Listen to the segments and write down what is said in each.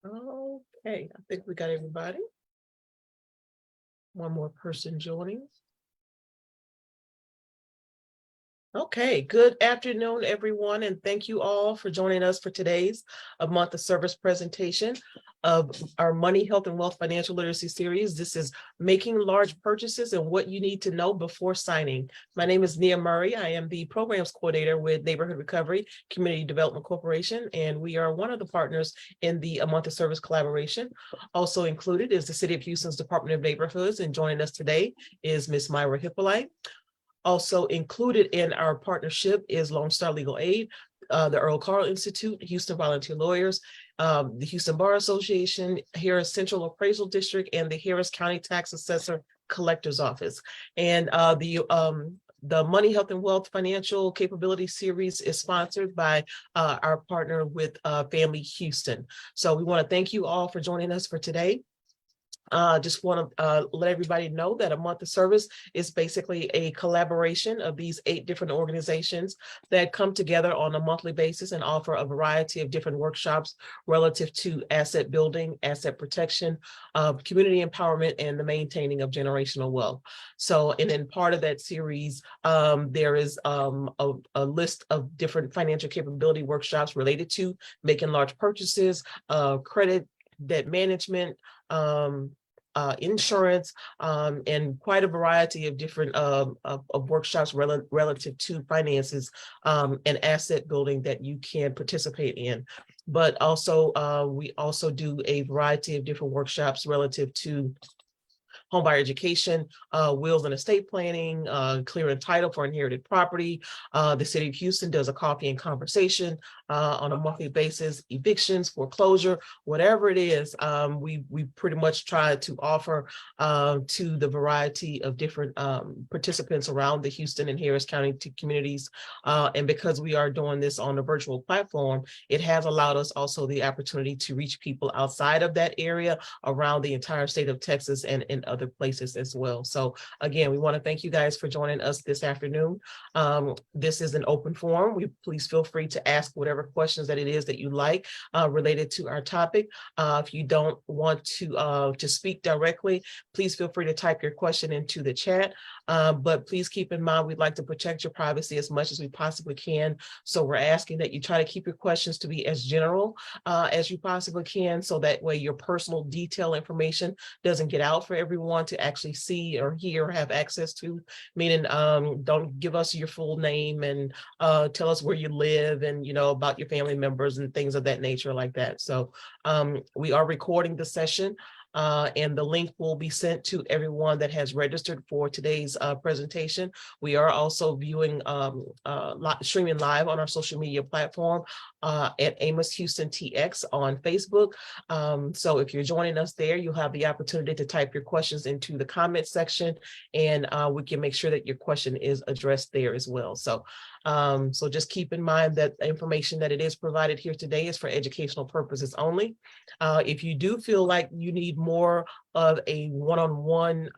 Okay, I think we got everybody. One more person joining. Okay, good afternoon, everyone, and thank you all for joining us for today's month of service presentation of our Money, Health, and Wealth Financial Literacy Series. This is Making Large Purchases and What You Need to Know Before Signing. My name is Nia Murray. I am the Programs Coordinator with Neighborhood Recovery Community Development Corporation, and we are one of the partners in the A Month of Service collaboration. Also included is the City of Houston's Department of Neighborhoods, and joining us today is Ms. Myra Hippolyte. Also included in our partnership is Lone Star Legal Aid, the Earl Carl Institute, Houston Volunteer Lawyers, the Houston Bar Association, Harris Central Appraisal District, and the Harris County Tax Assessor Collector's Office. And the Money, Health, and Wealth Financial Capability Series is sponsored by our partner with Family Houston. So we want to thank you all for joining us for today. Just want to let everybody know that A Month of Service is basically a collaboration of these 8 different organizations that come together on a monthly basis and offer a variety of different workshops relative to asset building, asset protection, community empowerment, and the maintaining of generational wealth. So, and in part of that series, there is a list of different financial capability workshops related to making large purchases, credit, debt management, insurance, and quite a variety of different of workshops relative to finances and asset building that you can participate in. But also, we also do a variety of different workshops relative to homebuyer education, wills and estate planning, clearing title for inherited property. The City of Houston does a coffee and conversation on a monthly basis, evictions, foreclosure, whatever it is. We pretty much try to offer to the variety of different participants around the Houston and Harris County communities. And because we are doing this on a virtual platform, it has allowed us also the opportunity to reach people outside of that area around the entire state of Texas and in other places as well. So again, we want to thank you guys for joining us this afternoon. This is an open forum. Please feel free to ask whatever questions that it is that you like related to our topic. If you don't want to speak directly, please feel free to type your question into the chat. But please keep in mind, we'd like to protect your privacy as much as we possibly can. So we're asking that you try to keep your questions to be as general as you possibly can, so that way your personal detail information doesn't get out for everyone to actually see or hear or have access to. Meaning, don't give us your full name and tell us where you live and, you know, about your family members and things of that nature like that. So we are recording the session. And the link will be sent to everyone that has registered for today's presentation. We are also viewing, streaming live on our social media platform at Amos Houston TX on Facebook. So if you're joining us there, you'll have the opportunity to type your questions into the comment section, and we can make sure that your question is addressed there as well. So just keep in mind that the information that it is provided here today is for educational purposes only. If you do feel like you need more of a one-on-one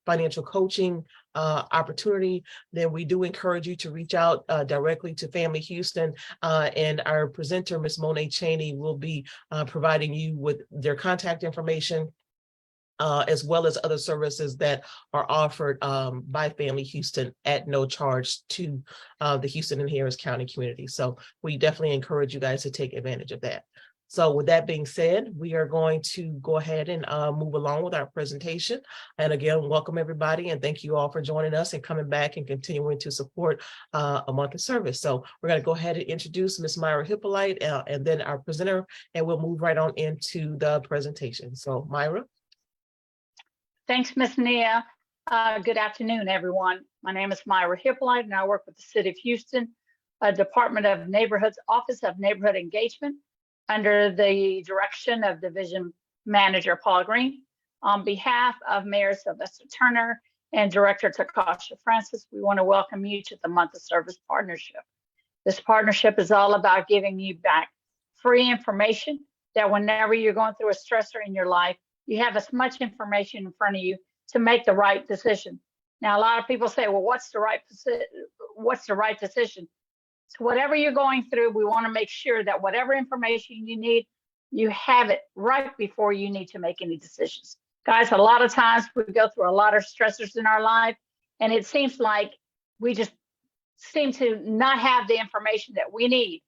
financial coaching opportunity, then we do encourage you to reach out directly to Family Houston, and our presenter, Ms. Monet Cheney, will be providing you with their contact information, as well as other services that are offered by Family Houston at no charge to the Houston and Harris County community. So we definitely encourage you guys to take advantage of that. So with that being said, we are going to go ahead and move along with our presentation. And again, welcome everybody, and thank you all for joining us and coming back and continuing to support A Month of Service. So we're going to go ahead and introduce Ms. Myra Hippolyte and then our presenter, and we'll move right on into the presentation. So Myra. Thanks, Ms. Nia. Good afternoon, everyone. My name is Myra Hippolyte, and I work with the City of Houston, Department of Neighborhoods, Office of Neighborhood Engagement, under the direction of Division Manager Paul Green. On behalf of Mayor Sylvester Turner and Director Takasha Francis, we want to welcome you to the Month of Service Partnership. This partnership is all about giving you back free information that whenever you're going through a stressor in your life, you have as much information in front of you to make the right decision. Now, a lot of people say, well, what's the right decision? So whatever you're going through, we want to make sure that whatever information you need, you have it right before you need to make any decisions. Guys, a lot of times we go through a lot of stressors in our life, and it seems like we just seem to not have the information that we need.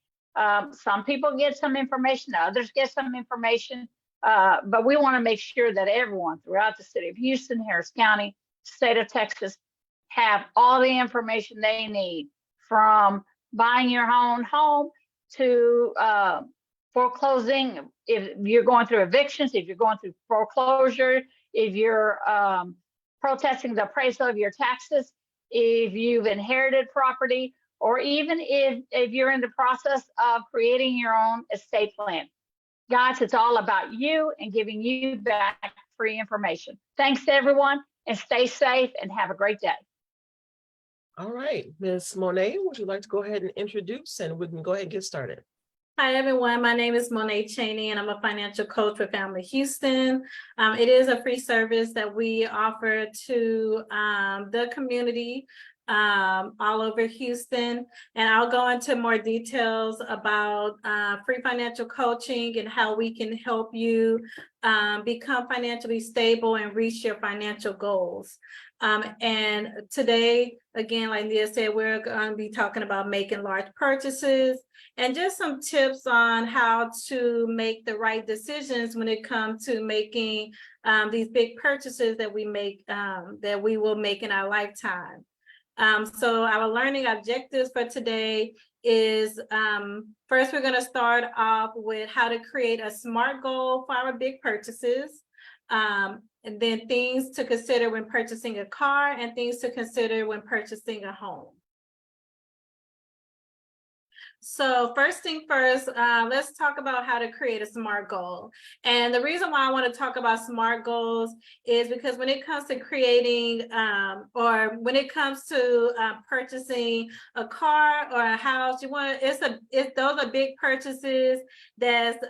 Some people get some information, others get some information, but we want to make sure that everyone throughout the city of Houston, Harris County, state of Texas, have all the information they need, from buying your own home to foreclosing, if you're going through evictions, if you're going through foreclosure, if you're protesting the appraisal of your taxes, if you've inherited property, or even if you're in the process of creating your own estate plan. Guys, it's all about you and giving you back free information. Thanks to everyone, and stay safe and have a great day. All right, Ms. Monet, would you like to go ahead and introduce, and we can go ahead and get started? Hi, everyone. My name is Monet Cheney, and I'm a financial coach for Family Houston. It is a free service that we offer to the community all over Houston. And I'll go into more details about free financial coaching and how we can help you become financially stable and reach your financial goals. And today, again, like Leah said, we're going to be talking about making large purchases and just some tips on how to make the right decisions when it comes to making these big purchases that we make, that we will make in our lifetime. So our learning objectives for today is, first, we're going to start off with how to create a SMART goal for our big purchases. And then things to consider when purchasing a car and things to consider when purchasing a home. So first thing first, let's talk about how to create a SMART goal. And the reason why I want to talk about SMART goals is because when it comes to creating or when it comes to purchasing a car or a house, those are big purchases that's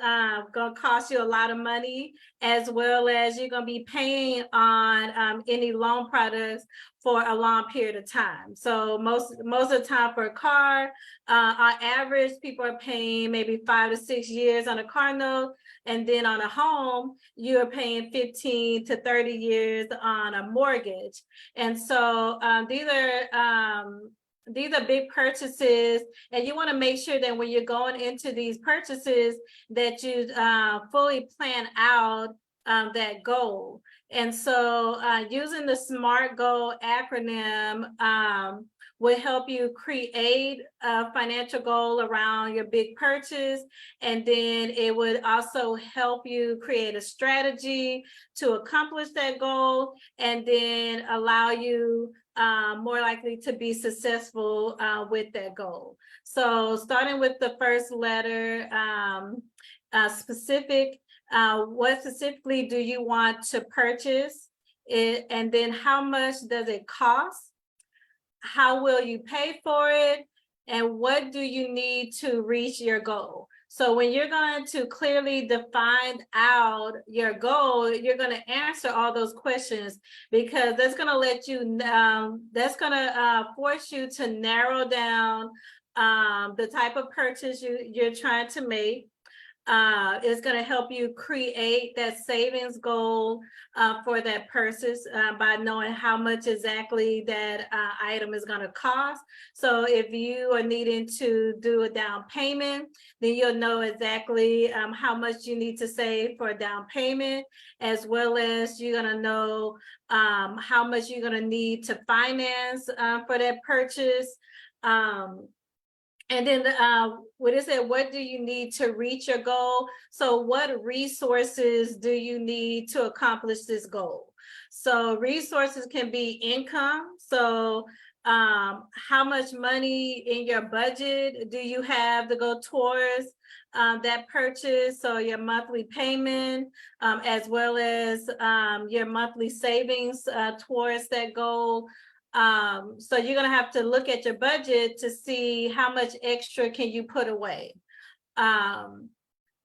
going to cost you a lot of money, as well as you're going to be paying on any loan products for a long period of time. So most of the time for a car, on average, people are paying maybe 5 to 6 years on a car note. And then on a home, you're paying 15 to 30 years on a mortgage. And so these are big purchases, and you want to make sure that when you're going into these purchases that you fully plan out that goal. And so using the SMART goal acronym will help you create a financial goal around your big purchase. And then it would also help you create a strategy to accomplish that goal, and then allow you more likely to be successful with that goal. So starting with the first letter, specific. What specifically do you want to purchase? And then how much does it cost? How will you pay for it? And what do you need to reach your goal? So when you're going to clearly define out your goal, you're going to answer all those questions, because that's going to let you, that's going to force you to narrow down the type of purchase you're trying to make. It's going to help you create that savings goal for that purchase by knowing how much exactly that item is going to cost. So if you are needing to do a down payment, then you'll know exactly how much you need to save for a down payment, as well as you're going to know how much you're going to need to finance for that purchase. And then what is it? What do you need to reach your goal? So what resources do you need to accomplish this goal? So resources can be income. So how much money in your budget do you have to go towards that purchase? So your monthly payment, as well as your monthly savings towards that goal. So you're going to have to look at your budget to see how much extra can you put away. And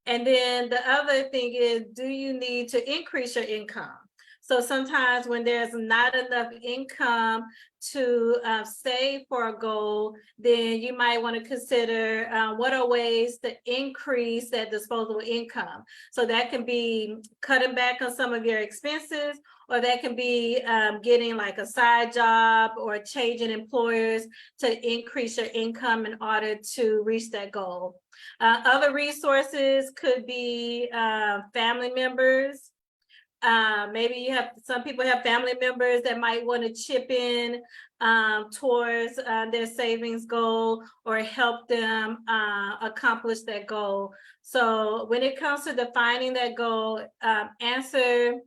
then the other thing is, do you need to increase your income? So sometimes when there's not enough income to save for a goal, then you might want to consider what are ways to increase that disposable income. So that can be cutting back on some of your expenses, or that can be getting like a side job or changing employers to increase your income in order to reach that goal. Other resources could be family members. Maybe you have, some people have family members that might want to chip in towards their savings goal or help them accomplish that goal. So when it comes to defining that goal, answer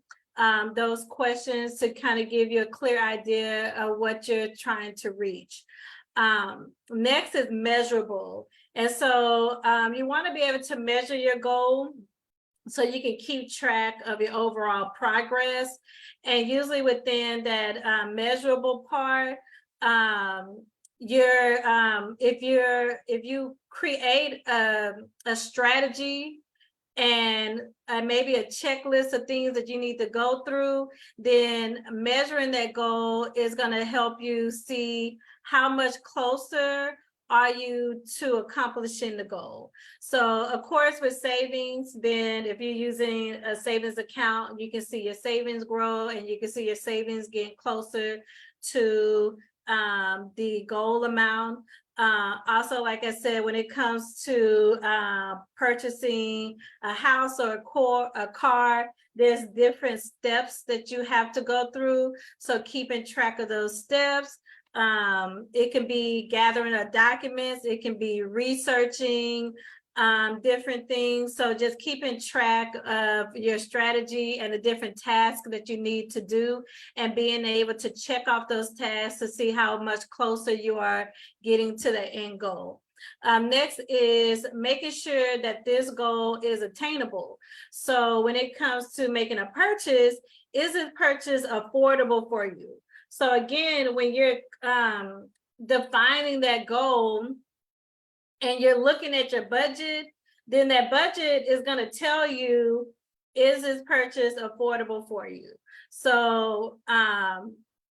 those questions to kind of give you a clear idea of what you're trying to reach. Next is measurable. And so you want to be able to measure your goal so you can keep track of your overall progress. And usually within that measurable part, if you create a strategy and maybe a checklist of things that you need to go through, then measuring that goal is going to help you see how much closer are you to accomplishing the goal. So of course with savings, then if you're using a savings account, you can see your savings grow and you can see your savings getting closer to the goal amount. Also, like I said, when it comes to purchasing a house or a car, there's different steps that you have to go through. So keeping track of those steps. It can be gathering of documents, it can be researching different things. So just keeping track of your strategy and the different tasks that you need to do and being able to check off those tasks to see how much closer you are getting to the end goal. Next is making sure that this goal is attainable. So when it comes to making a purchase, is this purchase affordable for you? So again, when you're defining that goal and you're looking at your budget, then that budget is going to tell you, is this purchase affordable for you? So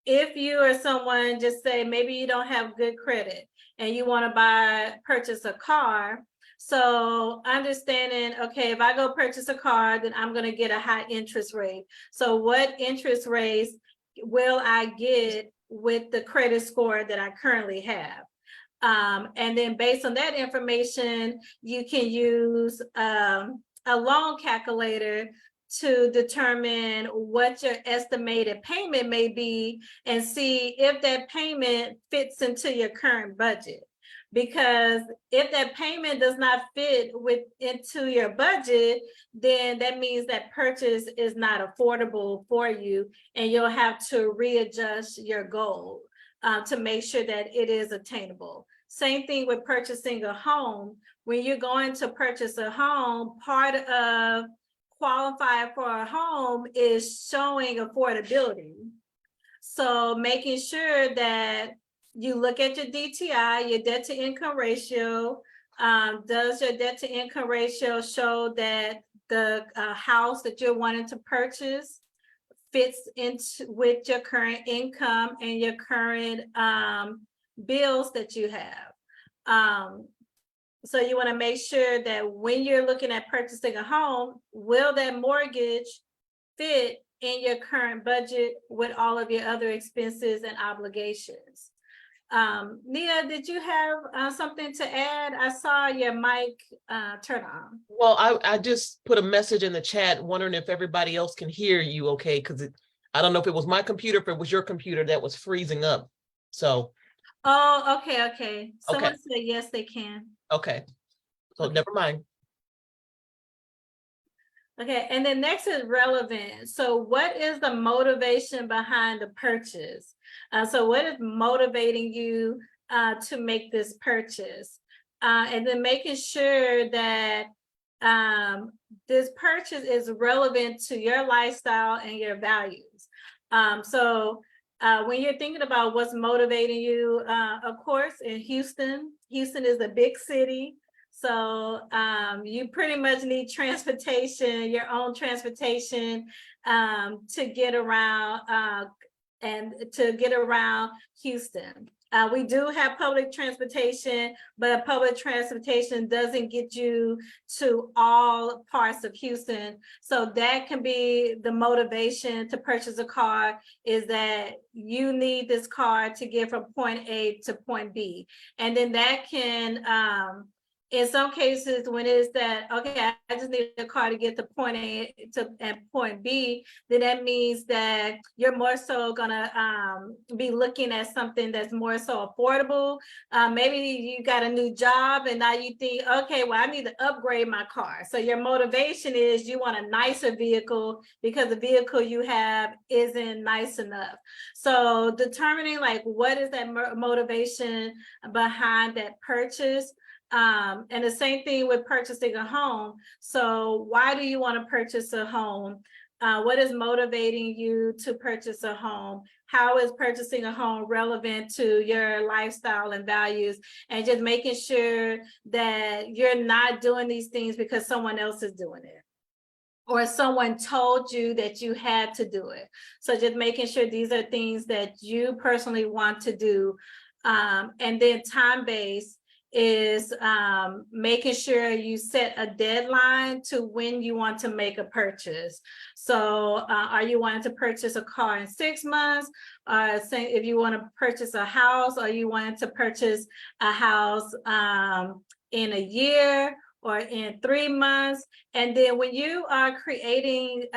if you are someone, just say maybe you don't have good credit and you want to purchase a car. So understanding, okay, if I go purchase a car, then I'm going to get a high interest rate. So what interest rates will I get with the credit score that I currently have? And then based on that information, you can use a loan calculator to determine what your estimated payment may be and see if that payment fits into your current budget. Because if that payment does not fit into your budget, then that means that purchase is not affordable for you, and you'll have to readjust your goal to make sure that it is attainable. Same thing with purchasing a home. When you're going to purchase a home, part of qualifying for a home is showing affordability. So making sure that you look at your DTI, your debt to income ratio. Does your debt to income ratio show that the house that you're wanting to purchase fits into with your current income and your current bills that you have? So you want to make sure that when you're looking at purchasing a home, will that mortgage fit in your current budget with all of your other expenses and obligations? Nia, did you have something to add? I saw your mic turn on. Well, I just put a message in the chat wondering if everybody else can hear you okay, because I don't know if it was my computer, if it was your computer that was freezing up. So. Oh, okay. Someone okay. said yes, they can. Okay. So Okay. never mind. Okay, and then next is relevant. So what is the motivation behind the purchase? So what is motivating you to make this purchase? And then making sure that this purchase is relevant to your lifestyle and your values. So when you're thinking about what's motivating you, of course, in Houston is a big city. So you pretty much need transportation, your own transportation to get around Houston. We do have public transportation, but public transportation doesn't get you to all parts of Houston. So that can be the motivation to purchase a car, is that you need this car to get from point A to point B. And then that can, in some cases, when it's that, okay, I just need a car to get to point A to and point B, then that means that you're more so gonna be looking at something that's more so affordable. Maybe you got a new job and now you think, okay, well, I need to upgrade my car. So your motivation is you want a nicer vehicle because the vehicle you have isn't nice enough. So determining like what is that motivation behind that purchase. And the same thing with purchasing a home. So why do you want to purchase a home? What is motivating you to purchase a home? How is purchasing a home relevant to your lifestyle and values? And just making sure that you're not doing these things because someone else is doing it, or someone told you that you had to do it. So just making sure these are things that you personally want to do. And then time-based is making sure you set a deadline to when you want to make a purchase. So are you wanting to purchase a car in 6 months? Say if you want to purchase a house, or you want to purchase a house in a year or in 3 months. And then when you are creating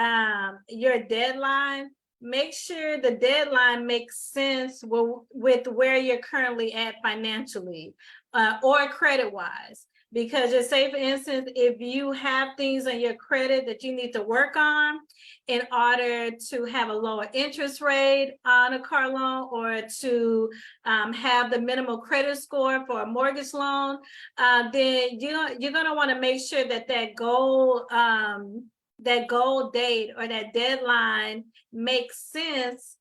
your deadline, make sure the deadline makes sense with where you're currently at financially or credit-wise. Because just say, for instance, if you have things on your credit that you need to work on in order to have a lower interest rate on a car loan, or to have the minimal credit score for a mortgage loan, then you're going to want to make sure that that goal date or that deadline makes sense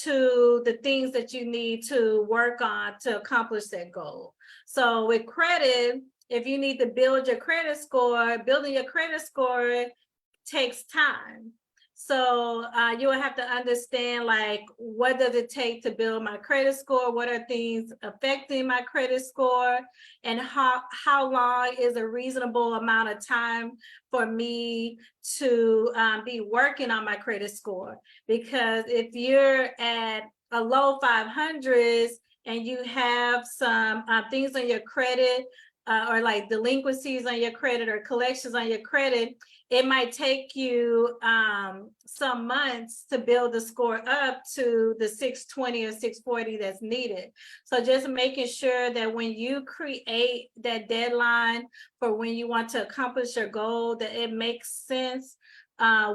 to the things that you need to work on to accomplish that goal. So with credit, if you need to build your credit score, building your credit score takes time. So you will have to understand, like, what does it take to build my credit score? What are things affecting my credit score? And how long is a reasonable amount of time for me to be working on my credit score? Because if you're at a low 500s and you have some things on your credit, or like delinquencies on your credit or collections on your credit, it might take you some months to build the score up to the 620 or 640 that's needed. So just making sure that when you create that deadline for when you want to accomplish your goal, that it makes sense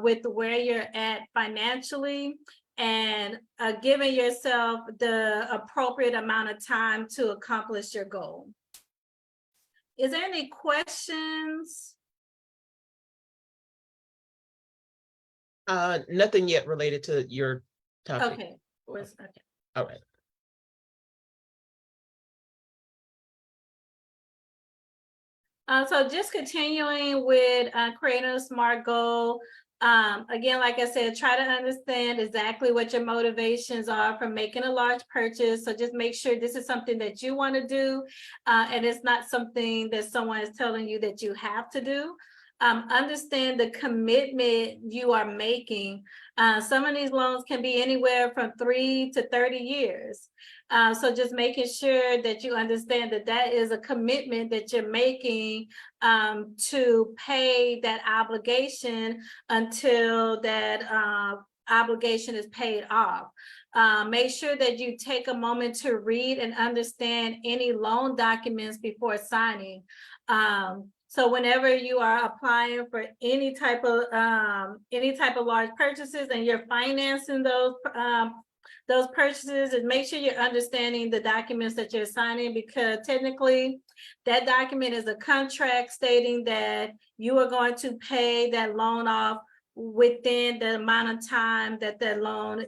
with where you're at financially, and giving yourself the appropriate amount of time to accomplish your goal. Is there any questions? Nothing yet related to your topic. Okay. Okay. All right. So just continuing with creating a SMART goal. Again, like I said, try to understand exactly what your motivations are for making a large purchase. So just make sure this is something that you want to do, and it's not something that someone is telling you that you have to do. Understand the commitment you are making. Some of these loans can be anywhere from 3 to 30 years. So just making sure that you understand that that is a commitment that you're making to pay that obligation until that obligation is paid off. Make sure that you take a moment to read and understand any loan documents before signing. So whenever you are applying for any type of large purchases and you're financing those purchases, and make sure you're understanding the documents that you're signing, because technically that document is a contract stating that you are going to pay that loan off within the amount of time that that loan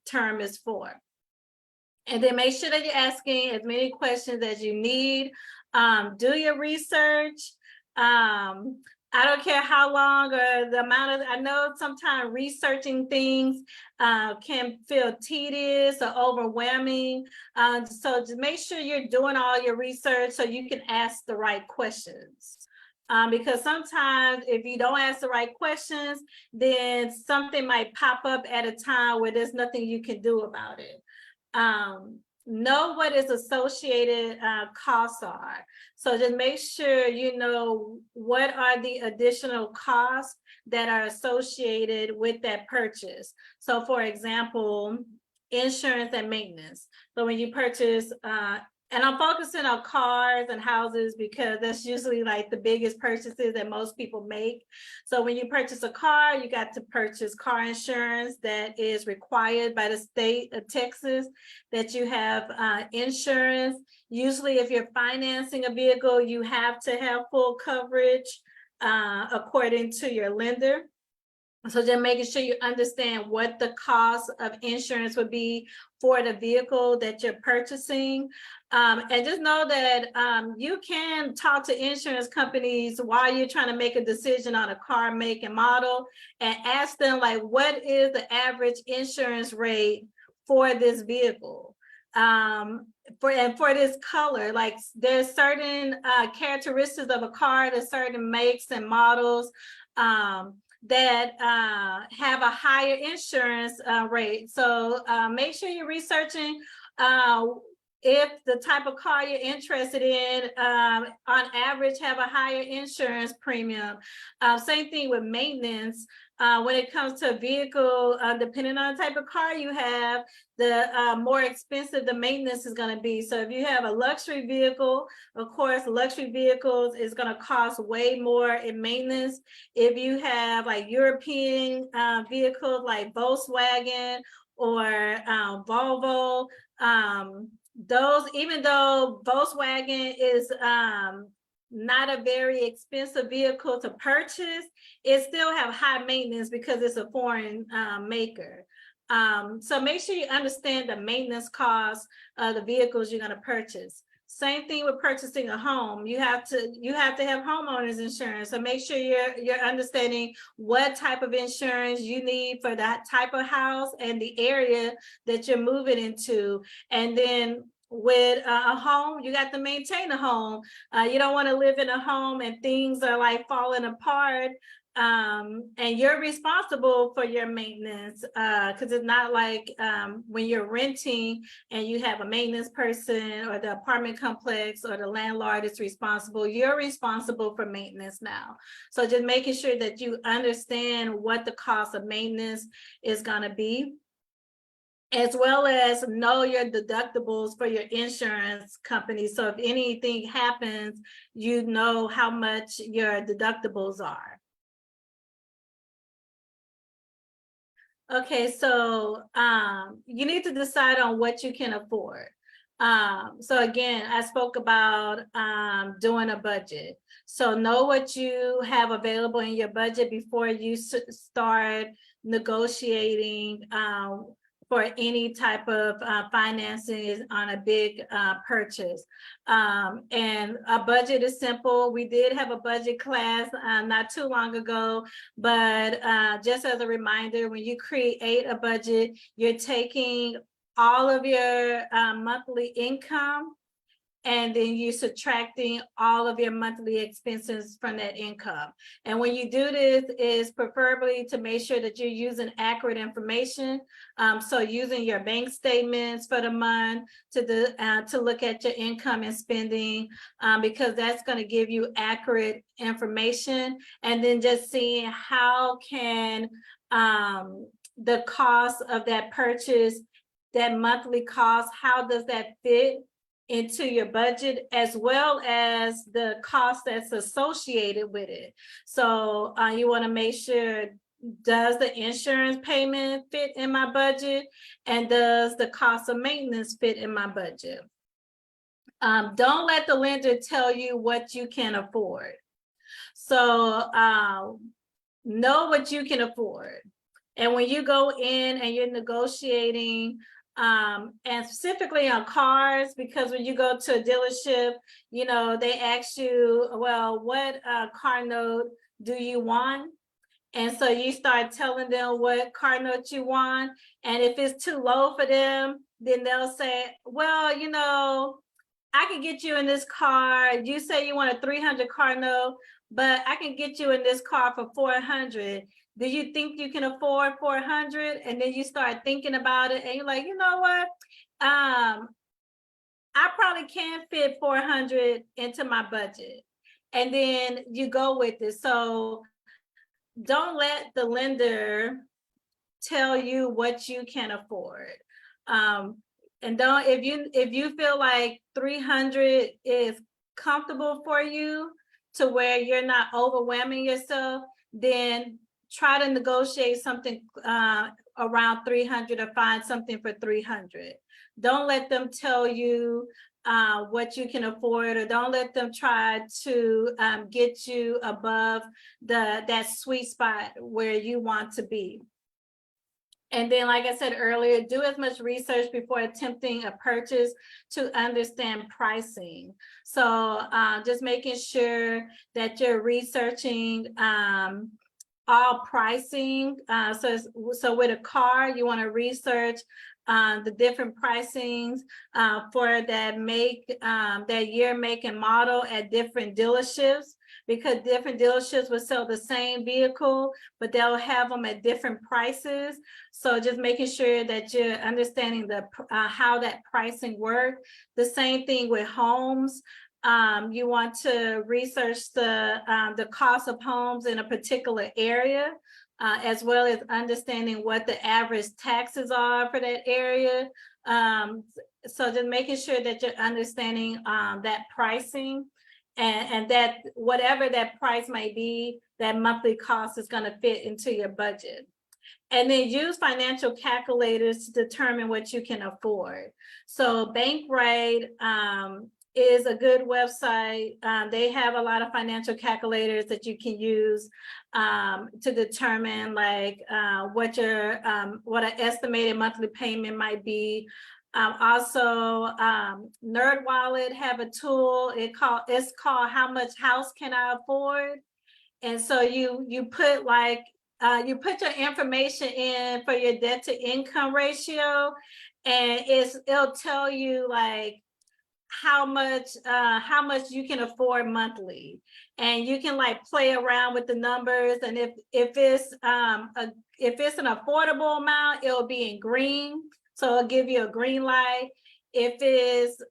term is for. And then make sure that you're asking as many questions as you need. Do your research. I don't care how long or the amount of, I know sometimes researching things can feel tedious or overwhelming. So just make sure you're doing all your research so you can ask the right questions. Because sometimes if you don't ask the right questions, then something might pop up at a time where there's nothing you can do about it. Know what its associated costs are. So just make sure you know what are the additional costs that are associated with that purchase. So for example, insurance and maintenance. So when you purchase, and I'm focusing on cars and houses because that's usually like the biggest purchases that most people make. So when you purchase a car, you got to purchase car insurance that is required by the state of Texas, that you have insurance. Usually if you're financing a vehicle, you have to have full coverage according to your lender. So just making sure you understand what the cost of insurance would be for the vehicle that you're purchasing. And just know that you can talk to insurance companies while you're trying to make a decision on a car make and model, and ask them like, what is the average insurance rate for this vehicle? For this color, like there's certain characteristics of a car, there's certain makes and models that have a higher insurance rate. So make sure you're researching if the type of car you're interested in, on average, have a higher insurance premium. Same thing with maintenance. When it comes to a vehicle, depending on the type of car you have, the more expensive the maintenance is going to be. So if you have a luxury vehicle, of course, luxury vehicles is going to cost way more in maintenance. If you have like European vehicles like Volkswagen or Volvo, those, even though Volkswagen is not a very expensive vehicle to purchase, it still have high maintenance because it's a foreign maker. So make sure you understand the maintenance costs of the vehicles you're going to purchase. Same thing with purchasing a home. You have to have homeowners insurance. So make sure you're understanding what type of insurance you need for that type of house and the area that you're moving into. And then with a home, you got to maintain a home. You don't want to live in a home and things are like falling apart. And you're responsible for your maintenance, because it's not like when you're renting and you have a maintenance person or the apartment complex or the landlord is responsible. You're responsible for maintenance now. So just making sure that you understand what the cost of maintenance is going to be, as well as know your deductibles for your insurance company. So if anything happens, you know how much your deductibles are. Okay, so you need to decide on what you can afford. So again, I spoke about doing a budget. So know what you have available in your budget before you start negotiating for any type of financing on a big purchase. And a budget is simple. We did have a budget class not too long ago, but just as a reminder, when you create a budget, you're taking all of your monthly income, and then you're subtracting all of your monthly expenses from that income. And when you do this, is preferably to make sure that you're using accurate information. So using your bank statements for the month to look at your income and spending, because that's going to give you accurate information. And then just seeing how can the cost of that purchase, that monthly cost, how does that fit into your budget, as well as the cost that's associated with it. So you want to make sure, does the insurance payment fit in my budget, and does the cost of maintenance fit in my budget? Don't let the lender tell you what you can afford. So know what you can afford. And when you go in and you're negotiating, and specifically on cars, because when you go to a dealership, you know, they ask you, well, what car note do you want? And so you start telling them what car note you want. And if it's too low for them, then they'll say, well, you know, I can get you in this car. You say you want a 300 car note, but I can get you in this car for 400. Do you think you can afford 400? And then you start thinking about it and you're like, you know what? I probably can fit 400 into my budget. And then you go with it. So don't let the lender tell you what you can afford. And don't, if you feel like 300 is comfortable for you to where you're not overwhelming yourself, then try to negotiate something around 300 or find something for 300. Don't let them tell you what you can afford, or don't let them try to get you above that sweet spot where you want to be. And then, like I said earlier, do as much research before attempting a purchase to understand pricing. So just making sure that you're researching all pricing. So with a car, you want to research the different pricings for that year, make, and model at different dealerships, because different dealerships will sell the same vehicle, but they'll have them at different prices. So just making sure that you're understanding how that pricing works. The same thing with homes. You want to research the cost of homes in a particular area, as well as understanding what the average taxes are for that area. So just making sure that you're understanding that pricing, and that whatever that price may be, that monthly cost is going to fit into your budget. And then use financial calculators to determine what you can afford. So Bankrate is a good website. They have a lot of financial calculators that you can use to determine like what an estimated monthly payment might be. Also, NerdWallet have a tool. It's called How Much House Can I Afford? And so you put like you put your information in for your debt to income ratio, and it'll tell you like how much you can afford monthly, and you can like play around with the numbers. And if it's an affordable amount, it'll be in green, so it'll give you a green light. If it's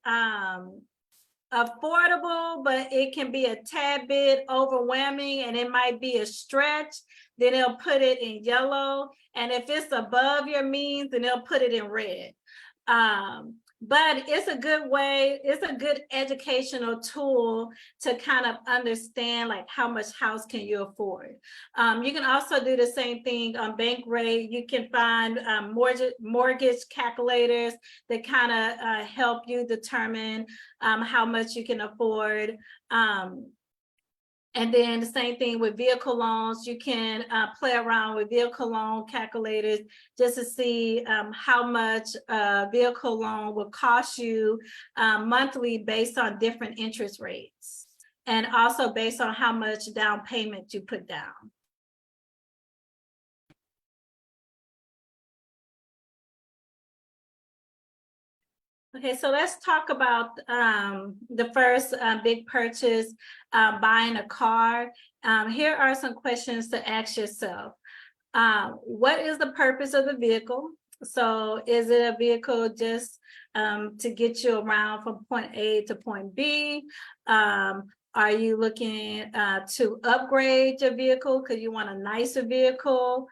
affordable, but it can be a tad bit overwhelming and it might be a stretch, then it'll put it in yellow. And if it's above your means, then they'll put it in red. But it's a good way, it's a good educational tool to kind of understand like how much house can you afford. You can also do the same thing on Bankrate. You can find mortgage calculators that kind of help you determine how much you can afford. And then the same thing with vehicle loans. You can play around with vehicle loan calculators just to see how much a vehicle loan will cost you monthly based on different interest rates, and also based on how much down payment you put down. Okay, so let's talk about the first big purchase, buying a car. Here are some questions to ask yourself. What is the purpose of the vehicle? So is it a vehicle just to get you around from point A to point B? Are you looking to upgrade your vehicle because you want a nicer vehicle?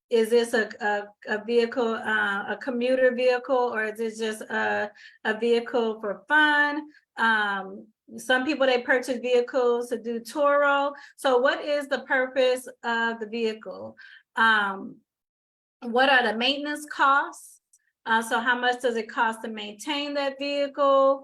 Is this a vehicle, a commuter vehicle, or is it just a vehicle for fun? Some people, they purchase vehicles to do Turo. So what is the purpose of the vehicle? What are the maintenance costs? So how much does it cost to maintain that vehicle?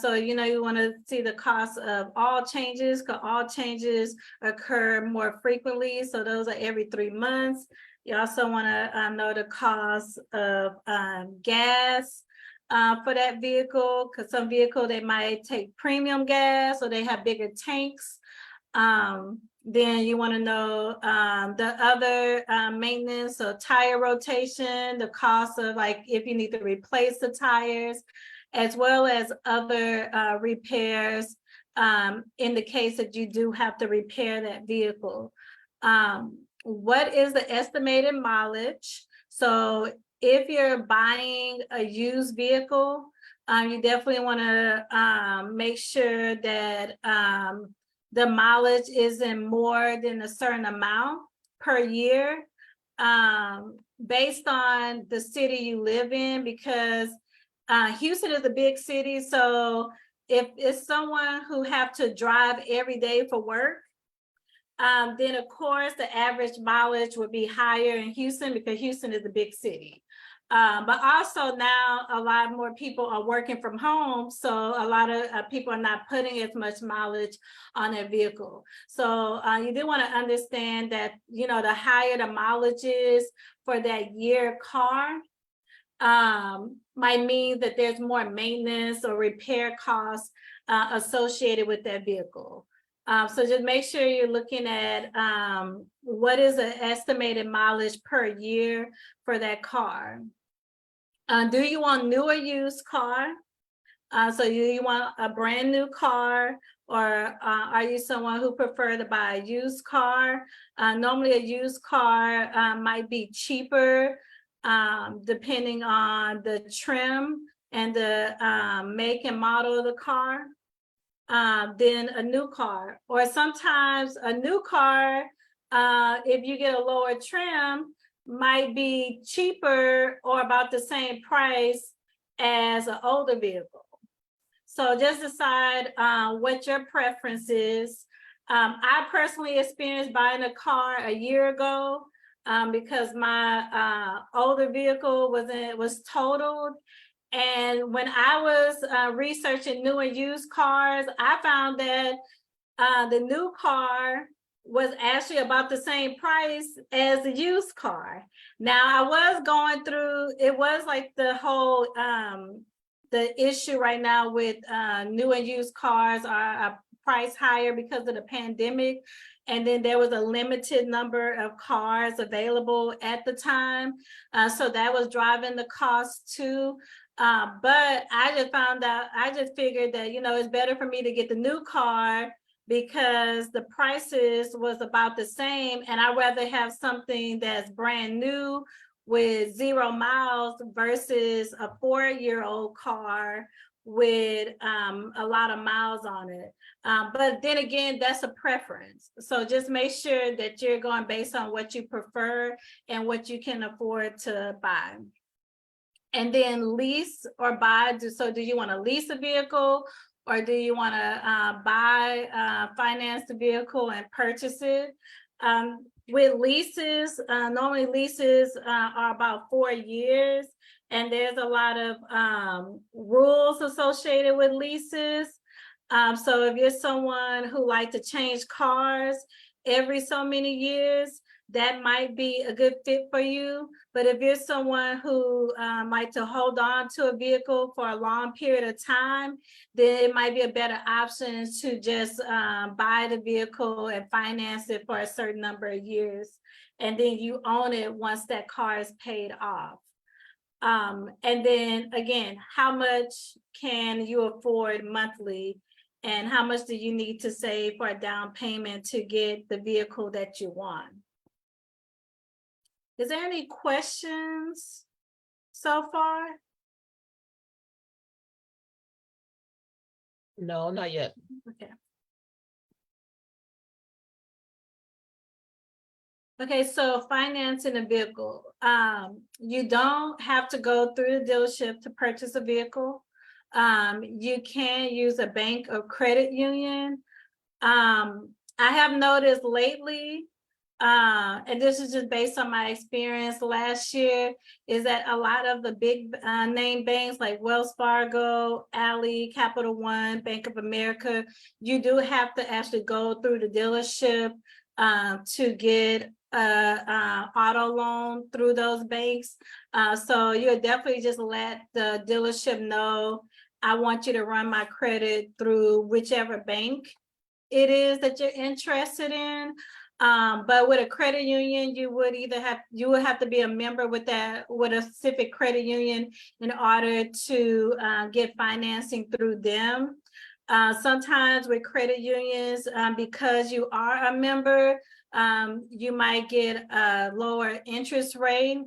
So, you know, you want to see the cost of all changes, because all changes occur more frequently. So those are every 3 months. You also want to know the cost of gas for that vehicle, because some vehicle, they might take premium gas or they have bigger tanks. Then you want to know the other maintenance, so tire rotation, the cost of like if you need to replace the tires, as well as other repairs in the case that you do have to repair that vehicle. What is the estimated mileage? So if you're buying a used vehicle, you definitely want to make sure that the mileage isn't more than a certain amount per year, based on the city you live in, because Houston is a big city. So if it's someone who have to drive every day for work, then of course the average mileage would be higher in Houston because Houston is a big city. But also now a lot more people are working from home. So a lot of people are not putting as much mileage on their vehicle. So you do want to understand that, you know, the higher the mileage is for that year car, might mean that there's more maintenance or repair costs associated with that vehicle. So just make sure you're looking at what is the estimated mileage per year for that car. Do you want new or used car? So you want a brand new car, or are you someone who prefer to buy a used car? Normally a used car might be cheaper depending on the trim and the make and model of the car, than a new car. Or sometimes a new car, if you get a lower trim, might be cheaper or about the same price as an older vehicle. So just decide what your preference is. I personally experienced buying a car a year ago because my older vehicle was totaled. And when I was researching new and used cars, I found that the new car was actually about the same price as the used car. Now I was going through, it was like the whole, the issue right now with new and used cars are priced higher because of the pandemic. And then there was a limited number of cars available at the time. So that was driving the cost too. But I just found out, I just figured that, you know, it's better for me to get the new car because the prices was about the same. And I'd rather have something that's brand new with 0 miles versus a 4-year-old car with a lot of miles on it. But then again, that's a preference. So just make sure that you're going based on what you prefer and what you can afford to buy. And then lease or buy. So do you want to lease a vehicle, or do you want to buy, finance the vehicle and purchase it? With leases, normally leases are about 4 years, and there's a lot of rules associated with leases. So if you're someone who likes to change cars every so many years, that might be a good fit for you. But if you're someone who likes to hold on to a vehicle for a long period of time, then it might be a better option to just buy the vehicle and finance it for a certain number of years. And then you own it once that car is paid off. And then again, how much can you afford monthly? And how much do you need to save for a down payment to get the vehicle that you want? Is there any questions so far? No, not yet. Okay. Okay, so financing a vehicle. You don't have to go through the dealership to purchase a vehicle. You can use a bank or credit union. I have noticed lately, and this is just based on my experience last year, is that a lot of the big name banks like Wells Fargo, Ally, Capital One, Bank of America, you do have to actually go through the dealership to get auto loan through those banks. So you'll definitely just let the dealership know, I want you to run my credit through whichever bank. it is that you're interested in. But with a credit union, you would have to be a member with a specific credit union in order to get financing through them. Sometimes with credit unions, because you are a member, you might get a lower interest rate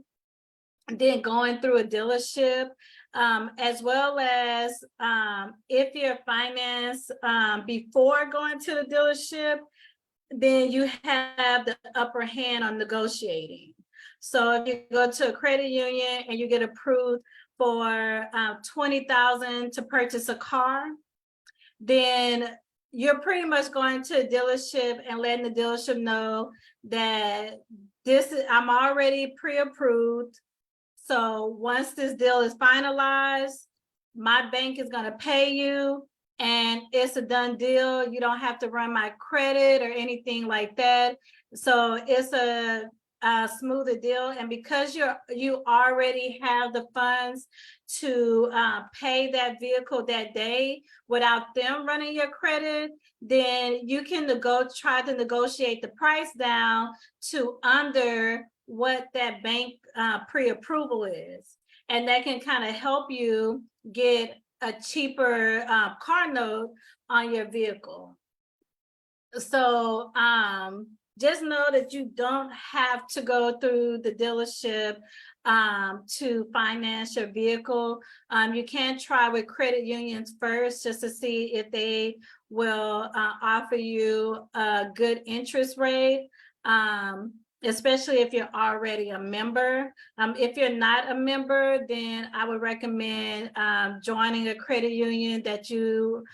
than going through a dealership, as well as if you're financed before going to the dealership, then you have the upper hand on negotiating. So if you go to a credit union and you get approved for $20,000 to purchase a car, then you're pretty much going to a dealership and letting the dealership know that I'm already pre-approved. So once this deal is finalized, my bank is going to pay you and it's a done deal. You don't have to run my credit or anything like that. So it's a smoother deal. And because you already have the funds to pay that vehicle that day without them running your credit, then you can try to negotiate the price down to under what that bank pre-approval is. And that can kind of help you get a cheaper car note on your vehicle. So just know that you don't have to go through the dealership to finance your vehicle. You can try with credit unions first just to see if they will offer you a good interest rate. Especially if you're already a member. If you're not a member, then I would recommend joining a credit union that you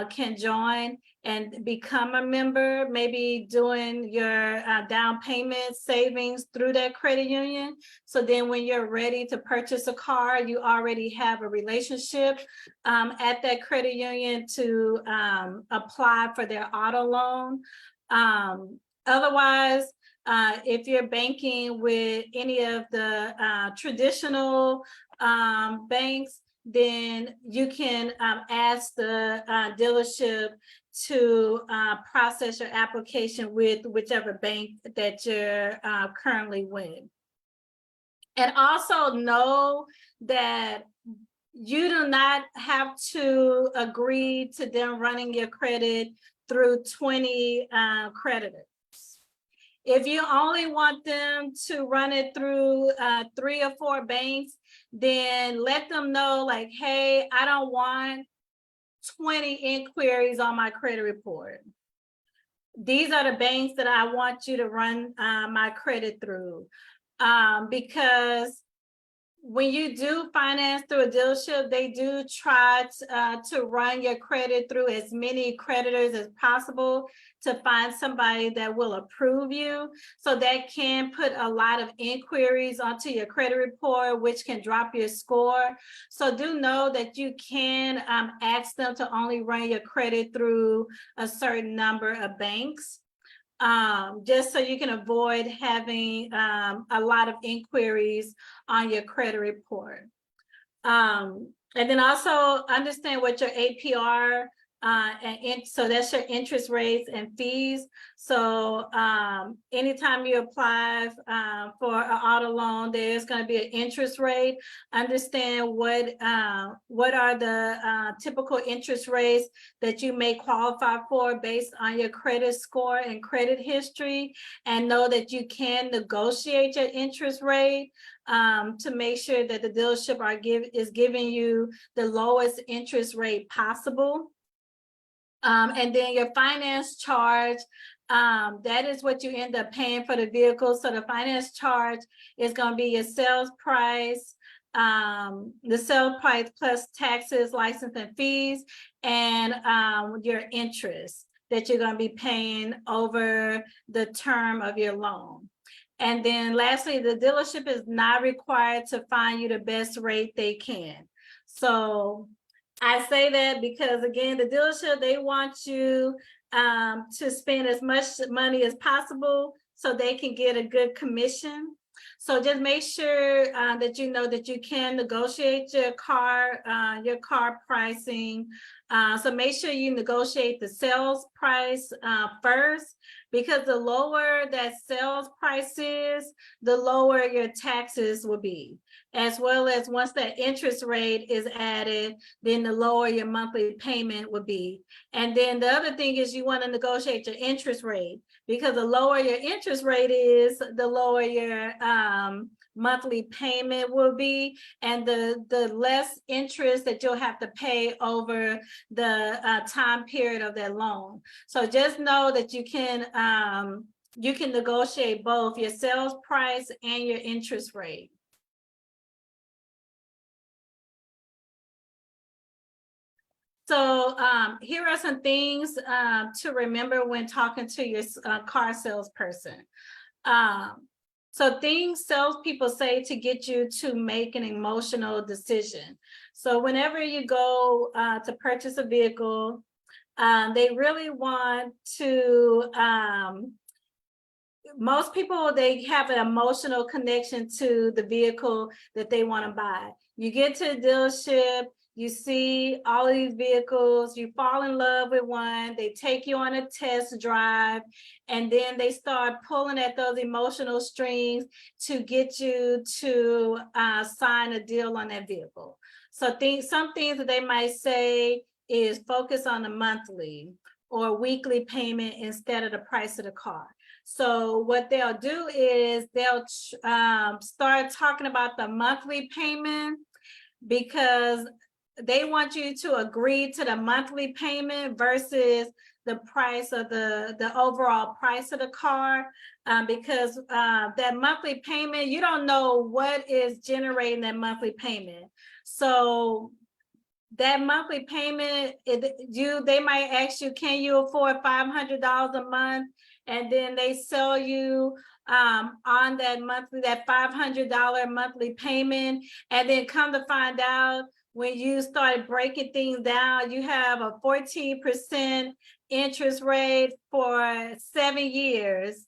can join and become a member, maybe doing your down payment savings through that credit union. So then when you're ready to purchase a car, you already have a relationship at that credit union to apply for their auto loan. Otherwise, if you're banking with any of the traditional banks, then you can ask the dealership to process your application with whichever bank that you're currently with. And also know that you do not have to agree to them running your credit through 20 creditors. If you only want them to run it through 3 or 4 banks, then let them know like, hey, I don't want 20 inquiries on my credit report. These are the banks that I want you to run my credit through. Because when you do finance through a dealership, they do try to run your credit through as many creditors as possible to find somebody that will approve you. So that can put a lot of inquiries onto your credit report, which can drop your score. So do know that you can ask them to only run your credit through a certain number of banks. Just so you can avoid having a lot of inquiries on your credit report. And then also understand what your APR so that's your interest rates and fees. So anytime you apply for an auto loan, there's going to be an interest rate. Understand what are the typical interest rates that you may qualify for based on your credit score and credit history, and know that you can negotiate your interest rate to make sure that the dealership is giving you the lowest interest rate possible. And then your finance charge, that is what you end up paying for the vehicle. So the finance charge is going to be your sales price, the sales price plus taxes, license and fees, and your interest that you're going to be paying over the term of your loan. And then lastly, the dealership is not required to find you the best rate they can. So I say that because, again, the dealership, they want you to spend as much money as possible so they can get a good commission. So just make sure that you know that you can negotiate your car pricing. So make sure you negotiate the sales price first, because the lower that sales price is, the lower your taxes will be. As well as once that interest rate is added, then the lower your monthly payment would be. And then the other thing is you want to negotiate your interest rate, because the lower your interest rate is, the lower your monthly payment will be, and the less interest that you'll have to pay over the time period of that loan. So just know that you can negotiate both your sales price and your interest rate. So here are some things to remember when talking to your car salesperson. So things salespeople say to get you to make an emotional decision. So whenever you go to purchase a vehicle, they really want to, most people, they have an emotional connection to the vehicle that they want to buy. You get to a dealership, you see all of these vehicles, you fall in love with one, they take you on a test drive, and then they start pulling at those emotional strings to get you to sign a deal on that vehicle. So some things that they might say is focus on the monthly or weekly payment instead of the price of the car. So what they'll do is they'll start talking about the monthly payment, because they want you to agree to the monthly payment versus the price of the overall price of the car, because that monthly payment, you don't know what is generating that monthly payment. So that monthly payment, they might ask you, can you afford $500 a month? And then they sell you on that $500 monthly payment, and then come to find out, when you start breaking things down, you have a 14% interest rate for 7 years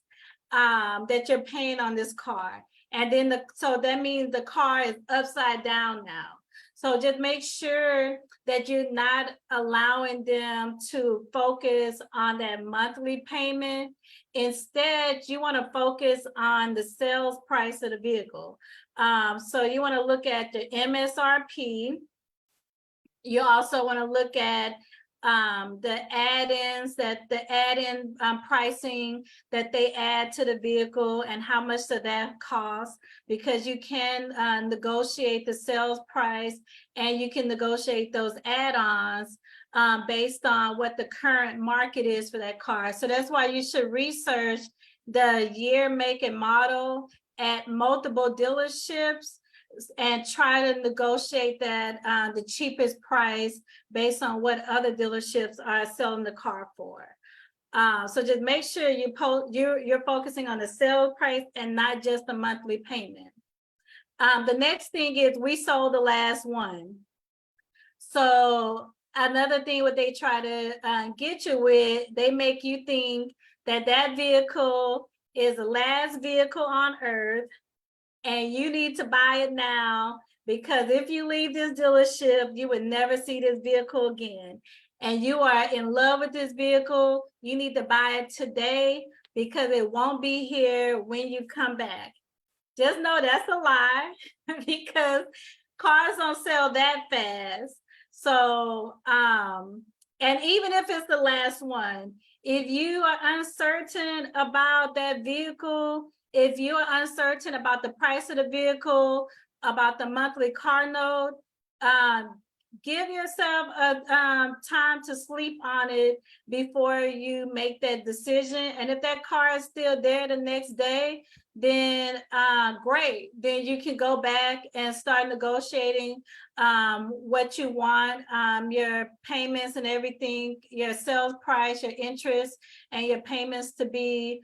that you're paying on this car. And then so that means the car is upside down now. So just make sure that you're not allowing them to focus on that monthly payment. Instead, you want to focus on the sales price of the vehicle. So you want to look at the MSRP. You also want to look at the add-ins, the add-in pricing that they add to the vehicle, and how much does that cost, because you can negotiate the sales price, and you can negotiate those add-ons based on what the current market is for that car. So that's why you should research the year, make, and model at multiple dealerships, and try to negotiate that the cheapest price based on what other dealerships are selling the car for. So just make sure you're focusing on the sale price and not just the monthly payment. The next thing is, we sold the last one. So another thing what they try to get you with, they make you think that that vehicle is the last vehicle on earth, and you need to buy it now, because if you leave this dealership, you would never see this vehicle again. And you are in love with this vehicle, you need to buy it today, because it won't be here when you come back. Just know that's a lie, because cars don't sell that fast. So, and even if it's the last one, if you are uncertain about that vehicle, if you are uncertain about the price of the vehicle, about the monthly car note, give yourself a time to sleep on it before you make that decision. And if that car is still there the next day, then great. Then you can go back and start negotiating what you want, your payments and everything, your sales price, your interest, and your payments to be.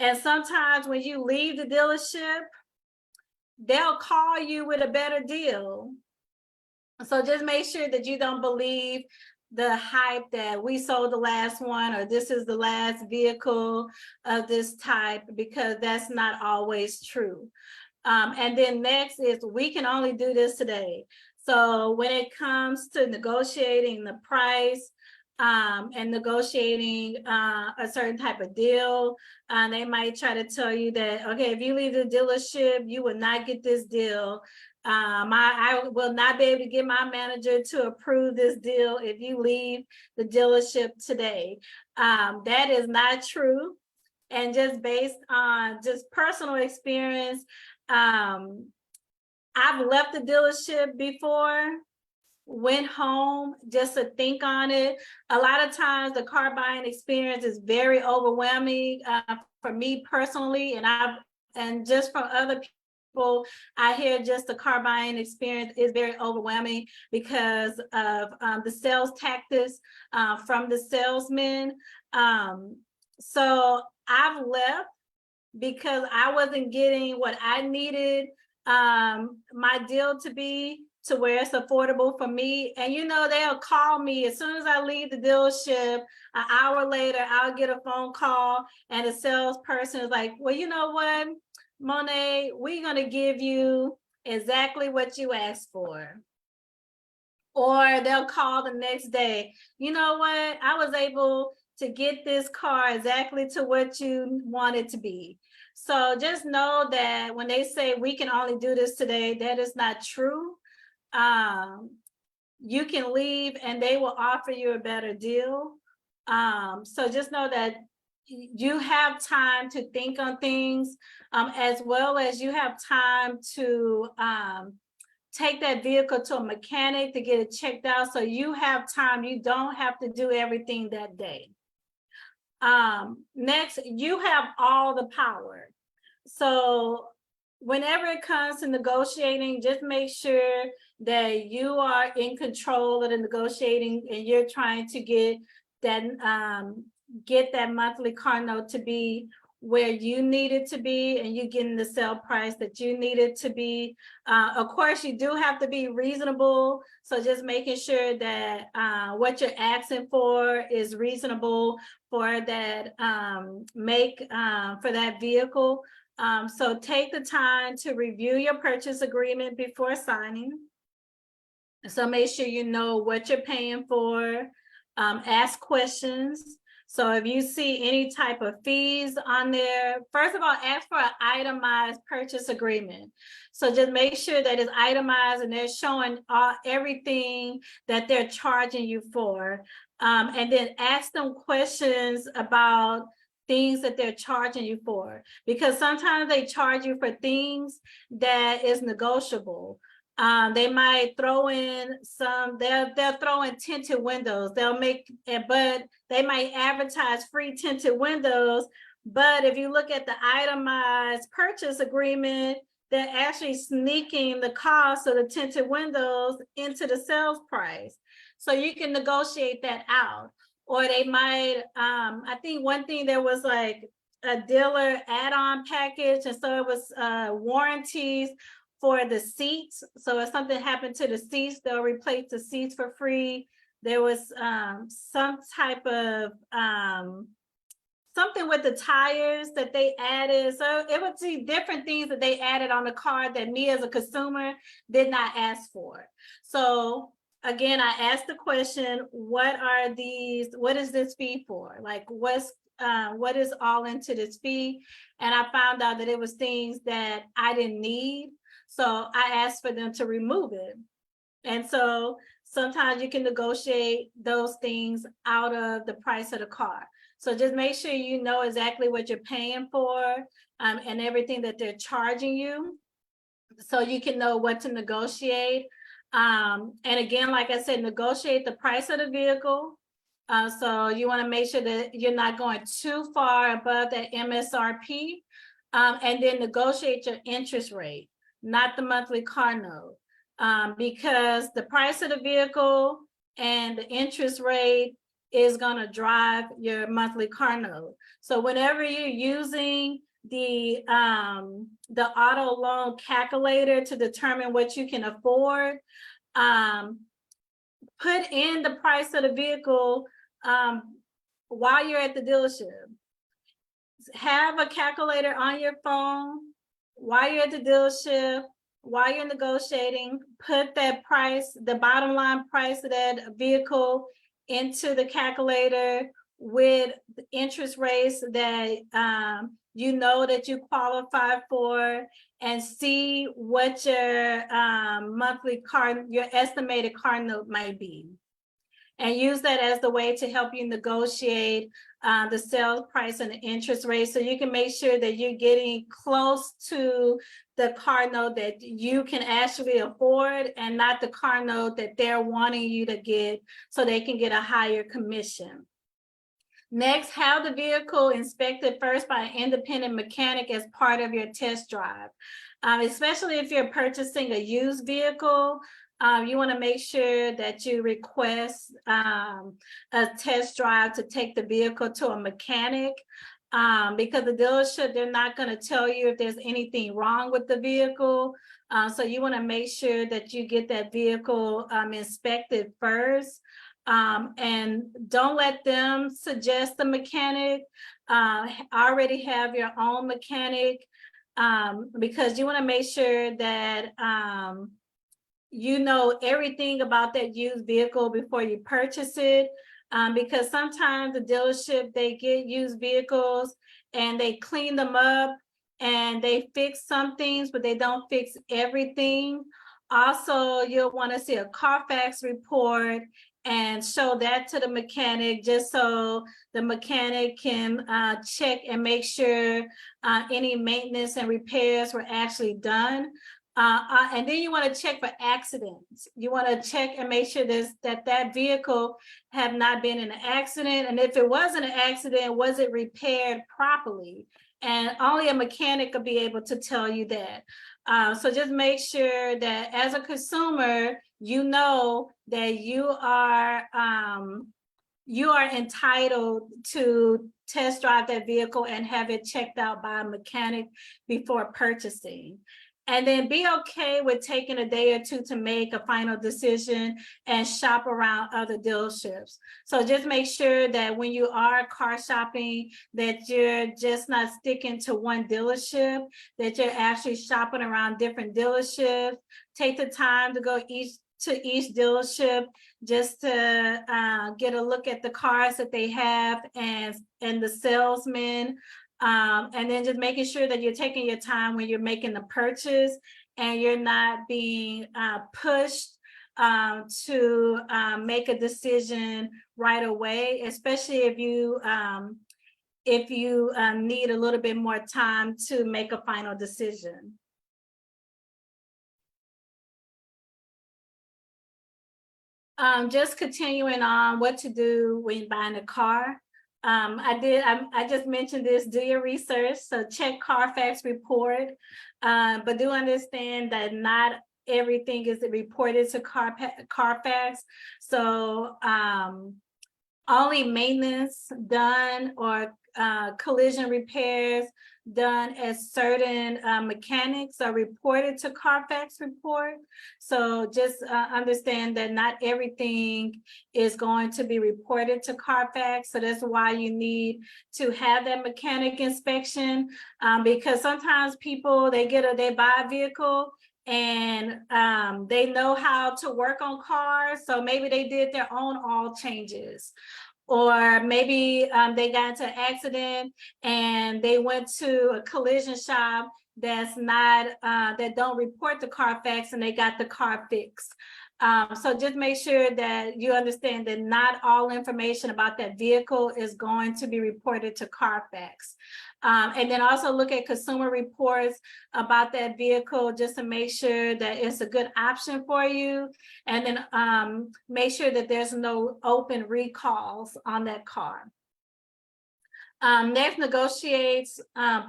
And sometimes when you leave the dealership, they'll call you with a better deal. So just make sure that you don't believe the hype that we sold the last one, or this is the last vehicle of this type, because that's not always true. And then next is, we can only do this today. So when it comes to negotiating the price, and negotiating a certain type of deal, they might try to tell you that, okay, if you leave the dealership, you will not get this deal. I will not be able to get my manager to approve this deal if you leave the dealership today. That is not true. And just based on just personal experience, I've left the dealership before, went home just to think on it. A lot of times the car buying experience is very overwhelming for me personally, and just from other people, I hear just the car buying experience is very overwhelming because of the sales tactics from the salesmen. So I've left because I wasn't getting what I needed my deal to be, to where it's affordable for me. And they'll call me as soon as I leave the dealership. An hour later, I'll get a phone call and the salesperson is like, well, you know what, Monet, we're gonna give you exactly what you asked for. Or they'll call the next day, you know what, I was able to get this car exactly to what you want it to be. So just know that when they say we can only do this today, that is not true. You can leave and they will offer you a better deal. So just know that you have time to think on things, as well as you have time to take that vehicle to a mechanic to get it checked out. So you have time, you don't have to do everything that day. Next, you have all the power. So whenever it comes to negotiating, just make sure that you are in control of the negotiating and you're trying to get that monthly car note to be where you need it to be, and you getting the sale price that you need it to be. Of course, you do have to be reasonable. So just making sure that what you're asking for is reasonable for that for that vehicle. So take the time to review your purchase agreement before signing. So make sure you know what you're paying for. Ask questions. So if you see any type of fees on there, first of all, ask for an itemized purchase agreement. So just make sure that it's itemized and they're showing everything that they're charging you for. And then ask them questions about things that they're charging you for, because sometimes they charge you for things that is negotiable. They might throw in they'll throw in tinted windows. But they might advertise free tinted windows. But if you look at the itemized purchase agreement, they're actually sneaking the cost of the tinted windows into the sales price. So you can negotiate that out. Or they might, I think one thing, there was like a dealer add-on package. And so it was warranties for the seats. So if something happened to the seats, they'll replace the seats for free. There was some type of something with the tires that they added. So it would see different things that they added on the car that me as a consumer did not ask for. So again, I asked the question, what is this fee for? Like what is all into this fee? And I found out that it was things that I didn't need. So I asked for them to remove it. And so sometimes you can negotiate those things out of the price of the car. So just make sure you know exactly what you're paying for and everything that they're charging you, so you can know what to negotiate. And again, like I said, negotiate the price of the vehicle. So you want to make sure that you're not going too far above that MSRP, and then negotiate your interest rate, not the monthly car note, because the price of the vehicle and the interest rate is going to drive your monthly car note. So whenever you're using the auto loan calculator to determine what you can afford, put in the price of the vehicle while you're at the dealership. Have a calculator on your phone while you're at the dealership, while you're negotiating, put that price, the bottom line price of that vehicle into the calculator with the interest rates that you know that you qualify for, and see what your monthly car, your estimated car note might be. And use that as the way to help you negotiate the sales price and the interest rate, so you can make sure that you're getting close to the car note that you can actually afford, and not the car note that they're wanting you to get so they can get a higher commission. Next, have the vehicle inspected first by an independent mechanic as part of your test drive. Especially if you're purchasing a used vehicle, you want to make sure that you request a test drive to take the vehicle to a mechanic, because the dealership, they're not going to tell you if there's anything wrong with the vehicle. So you want to make sure that you get that vehicle inspected first. And don't let them suggest the mechanic. Already have your own mechanic, because you want to make sure that you know everything about that used vehicle before you purchase it. Because sometimes the dealership, they get used vehicles and they clean them up and they fix some things, but they don't fix everything. Also, you'll want to see a Carfax report and show that to the mechanic, just so the mechanic can check and make sure any maintenance and repairs were actually done. And then you want to check for accidents. You want to check and make sure that vehicle have not been in an accident. And if it wasn't an accident, was it repaired properly? And only a mechanic will be able to tell you that. So just make sure that as a consumer, you know that you are entitled to test drive that vehicle and have it checked out by a mechanic before purchasing. And then be okay with taking a day or two to make a final decision and shop around other dealerships. So just make sure that when you are car shopping, that you're just not sticking to one dealership, that you're actually shopping around different dealerships. Take the time to go to each dealership just to get a look at the cars that they have and the salesmen. And then just making sure that you're taking your time when you're making the purchase, and you're not being pushed to make a decision right away, especially if you need a little bit more time to make a final decision. Just continuing on what to do when buying a car. I just mentioned this, do your research, so check Carfax report, but do understand that not everything is reported to Carfax. So only maintenance done or collision repairs done at certain mechanics are reported to Carfax report. So just understand that not everything is going to be reported to Carfax. So that's why you need to have that mechanic inspection, because sometimes people, they buy a vehicle and they know how to work on cars. So maybe they did their own oil changes, or maybe they got into an accident and they went to a collision shop that's not, that don't report to Carfax, and they got the car fixed. So just make sure that you understand that not all information about that vehicle is going to be reported to Carfax. And then also look at consumer reports about that vehicle just to make sure that it's a good option for you. And then make sure that there's no open recalls on that car. Next, negotiates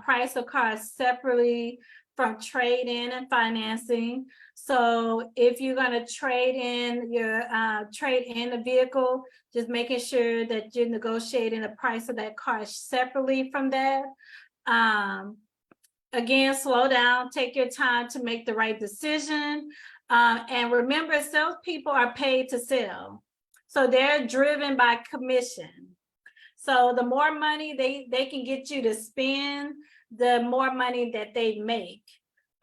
price of cars separately from trade-in and financing. So if you're going to trade in a vehicle, just making sure that you're negotiating the price of that car separately from that. Again, slow down, take your time to make the right decision. And remember, salespeople are paid to sell. So they're driven by commission. So the more money they can get you to spend, the more money that they make.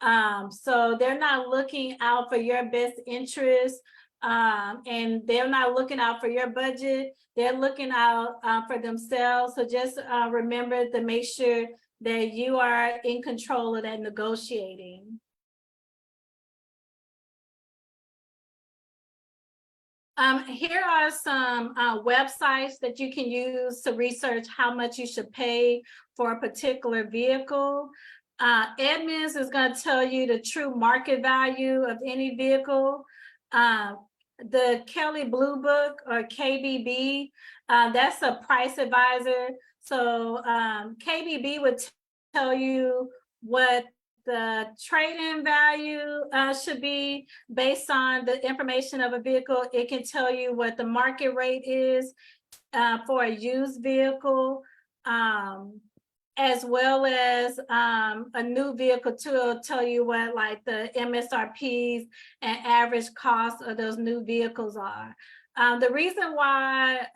So they're not looking out for your best interest, and they're not looking out for your budget. They're looking out for themselves. So just remember to make sure that you are in control of that negotiating. Here are some websites that you can use to research how much you should pay for a particular vehicle. Edmunds is going to tell you the true market value of any vehicle. The Kelley Blue Book, or KBB, that's a price advisor. So KBB would tell you what the trade-in value should be based on the information of a vehicle. It can tell you what the market rate is for a used vehicle, as well as a new vehicle too. It'll tell you what like the MSRPs and average cost of those new vehicles are. The reason why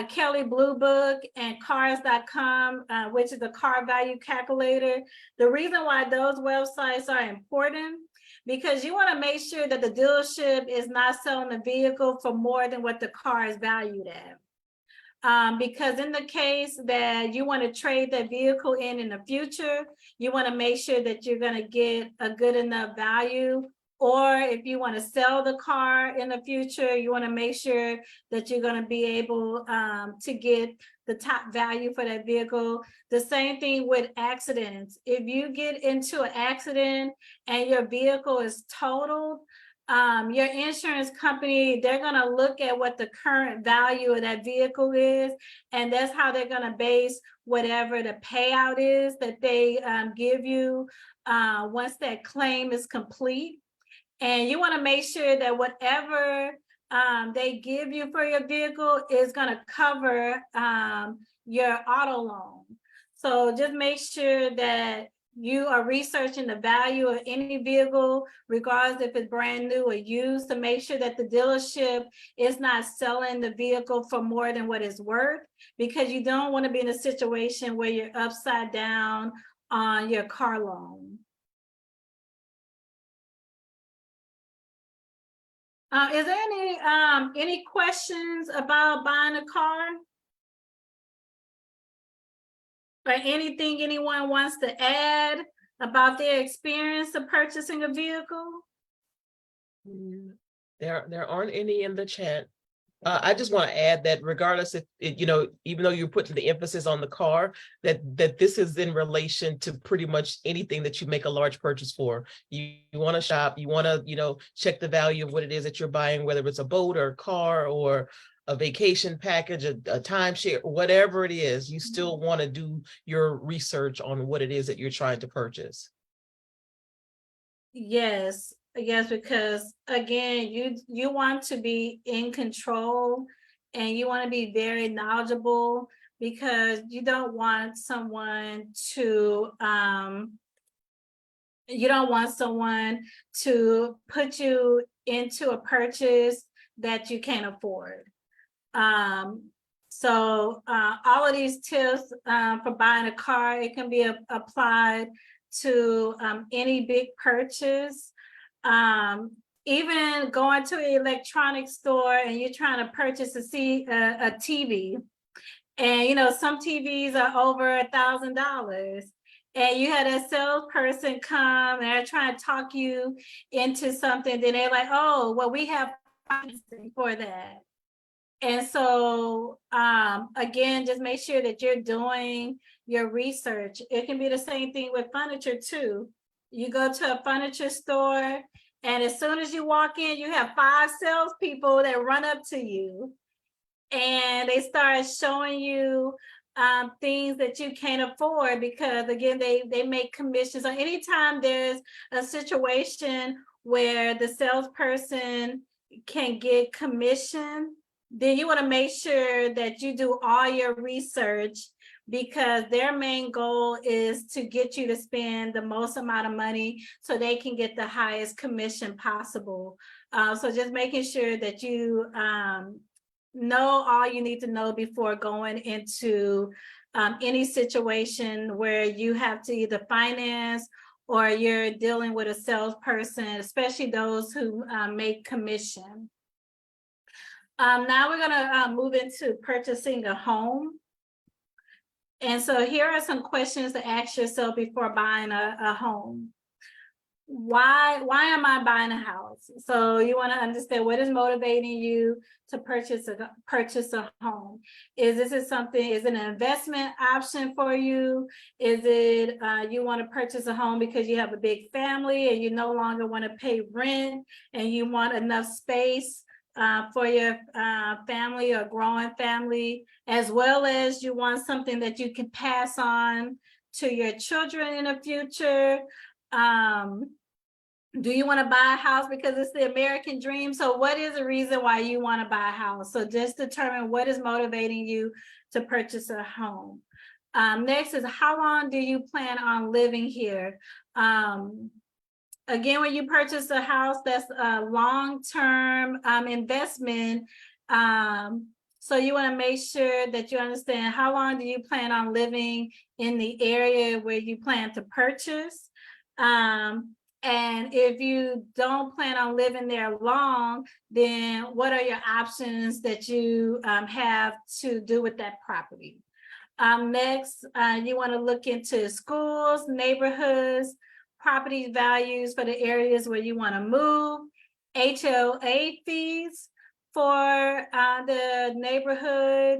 Kelley Blue Book and cars.com, which is a car value calculator. The reason why those websites are important, because you want to make sure that the dealership is not selling the vehicle for more than what the car is valued at. Because in the case that you want to trade that vehicle in the future, you want to make sure that you're going to get a good enough value. Or if you want to sell the car in the future, you want to make sure that you're going to be able to get the top value for that vehicle. The same thing with accidents. If you get into an accident and your vehicle is totaled, your insurance company, they're going to look at what the current value of that vehicle is, and that's how they're going to base whatever the payout is that they give you once that claim is complete. And you want to make sure that whatever they give you for your vehicle is going to cover your auto loan. So just make sure that you are researching the value of any vehicle, regardless if it's brand new or used, to make sure that the dealership is not selling the vehicle for more than what it's worth, because you don't want to be in a situation where you're upside down on your car loan. Is there any questions about buying a car? Or anything anyone wants to add about their experience of purchasing a vehicle? There aren't any in the chat. I just want to add that regardless if it, even though you're putting the emphasis on the car, that this is in relation to pretty much anything that you make a large purchase for. You want to shop, you want to, check the value of what it is that you're buying, whether it's a boat or a car or a vacation package, a timeshare, whatever it is, you still want to do your research on what it is that you're trying to purchase. Yes, because again, you want to be in control and you want to be very knowledgeable, because you don't want someone to put you into a purchase that you can't afford. So all of these tips for buying a car, it can be applied to any big purchase. Even going to an electronics store and you're trying to purchase a TV, and some TVs are over $1,000, and you had a salesperson come and they're trying to talk you into something, then they're like, oh, well, we have financing for that. And so, again, just make sure that you're doing your research. It can be the same thing with furniture too. You go to a furniture store, and as soon as you walk in, you have 5 salespeople that run up to you, and they start showing you things that you can't afford, because again, they make commissions. So anytime there's a situation where the salesperson can get commission, then you want to make sure that you do all your research because their main goal is to get you to spend the most amount of money so they can get the highest commission possible. So just making sure that you know all you need to know before going into any situation where you have to either finance or you're dealing with a salesperson, especially those who make commission. Now we're gonna move into purchasing a home. And so here are some questions to ask yourself before buying a home. Why am I buying a house? So you want to understand what is motivating you to purchase a home. Is it an investment option for you? Is it you want to purchase a home because you have a big family and you no longer want to pay rent and you want enough space for your family or growing family, as well as you want something that you can pass on to your children in the future? Do you want to buy a house because it's the American dream? So what is the reason why you want to buy a house? So just determine what is motivating you to purchase a home. Next is, how long do you plan on living here? Again, when you purchase a house, that's a long-term investment. So you want to make sure that you understand how long do you plan on living in the area where you plan to purchase. And if you don't plan on living there long, then what are your options that you have to do with that property? Next, you want to look into schools, neighborhoods, property values for the areas where you want to move, HOA fees for the neighborhood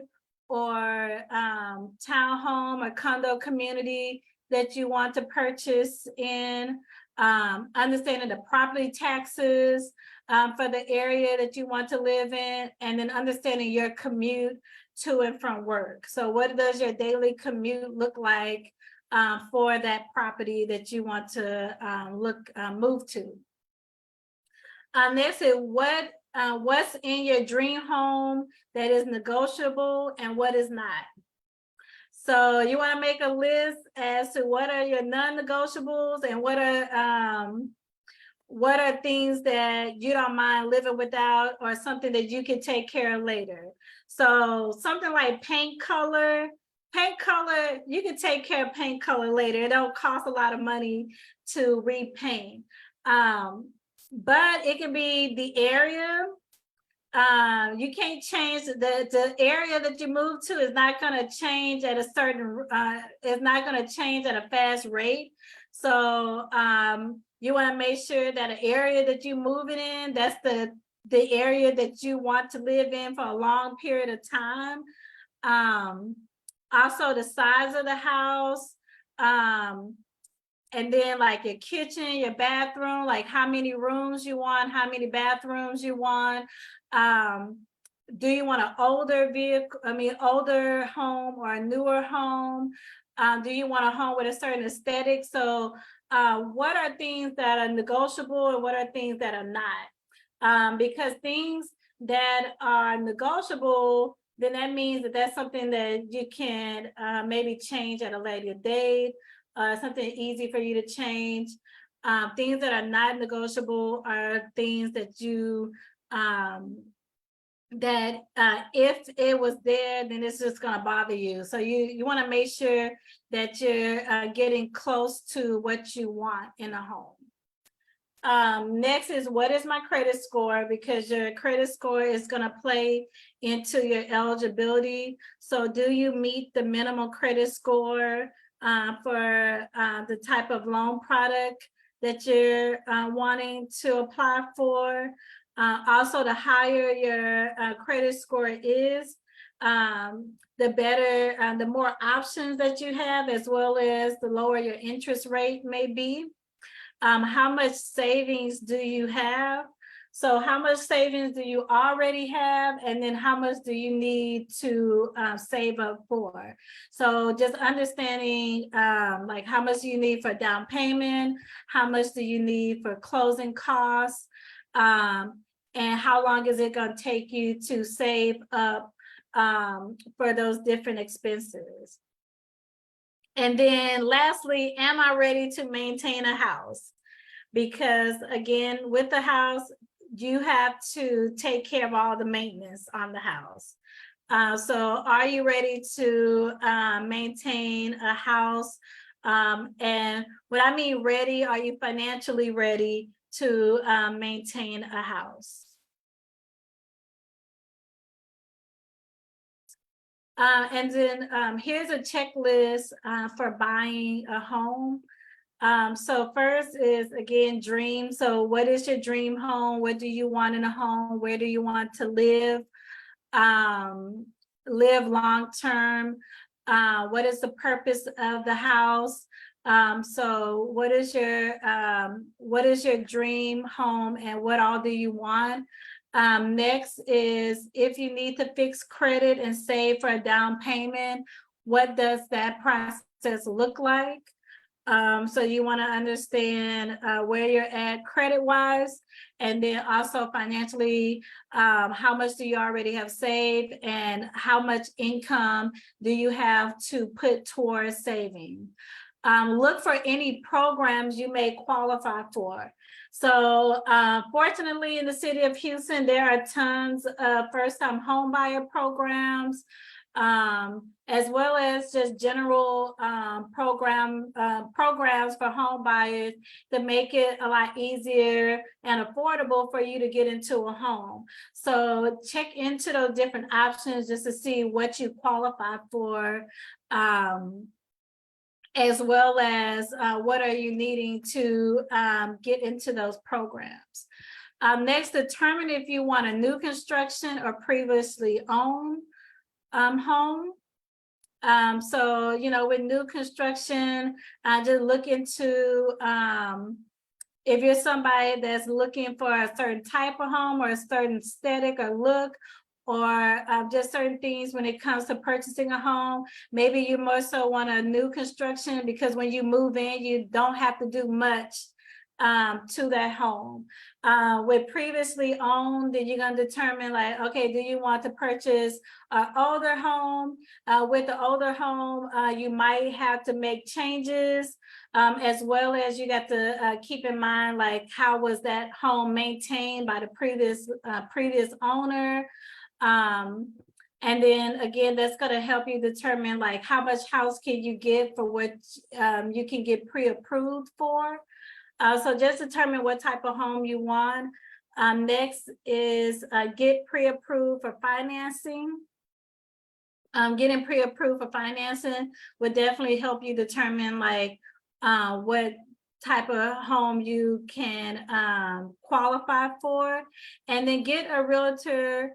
or townhome or condo community that you want to purchase in. Understanding the property taxes for the area that you want to live in, and then understanding your commute to and from work. So what does your daily commute look like for that property that you want to move to? Next is what's in your dream home that is negotiable and what is not. So you want to make a list as to what are your non-negotiables and what are things that you don't mind living without or something that you can take care of later. So something like paint color, you can take care of paint color later. It don't cost a lot of money to repaint. But it can be the area. You can't change the area that you move to is not going to change at a certain it's not going to change at a fast rate. So you want to make sure that an area that you're moving in, that's the area that you want to live in for a long period of time. Also the size of the house, and then like your kitchen, your bathroom, like how many rooms you want, how many bathrooms you want. Do you want an older home or a newer home? Do you want a home with a certain aesthetic? So what are things that are negotiable and what are things that are not? Because things that are negotiable, then that means that that's something that you can maybe change at a later date, something easy for you to change. Things that are not negotiable are things that you if it was there, then it's just going to bother you. So you want to make sure that you're getting close to what you want in a home. Next is, what is my credit score? Because your credit score is going to play into your eligibility. So do you meet the minimum credit score for the type of loan product that you're wanting to apply for? Also, the higher your credit score is, the better, the more options that you have, as well as the lower your interest rate may be. How much savings do you have? So how much savings do you already have? And then how much do you need to save up for? So just understanding like how much do you need for down payment? How much do you need for closing costs? And how long is it going to take you to save up for those different expenses? And then lastly, am I ready to maintain a house? Because again, with the house, you have to take care of all the maintenance on the house. So are you ready to maintain a house? And what I mean ready, are you financially ready to maintain a house? And then here's a checklist for buying a home. So first is, again, dream. So what is your dream home? What do you want in a home? Where do you want to live? Live long-term? What is the purpose of the house? So what is your dream home, and what all do you want? Next is, if you need to fix credit and save for a down payment, what does that process look like? So you want to understand where you're at credit-wise, and then also financially, how much do you already have saved, and how much income do you have to put towards saving? Look for any programs you may qualify for. So fortunately, in the city of Houston, there are tons of first-time home buyer programs, as well as just general programs for home buyers that make it a lot easier and affordable for you to get into a home. So check into those different options just to see what you qualify for, as well as what are you needing to get into those programs. Next, determine if you want a new construction or previously owned home. So, with new construction, just look into if you're somebody that's looking for a certain type of home or a certain aesthetic or look, or just certain things when it comes to purchasing a home. Maybe you more so want a new construction because when you move in, you don't have to do much to that home. With previously owned, then you're going to determine, like, okay, do you want to purchase an older home? With the older home, you might have to make changes, as well as you got to keep in mind, like, how was that home maintained by the previous owner? And then again, that's going to help you determine, like, how much house can you get for what you can get pre-approved for. So just determine what type of home you want. Next is get pre-approved for financing. Getting pre-approved for financing would definitely help you determine, like, what type of home you can qualify for, and then get a realtor.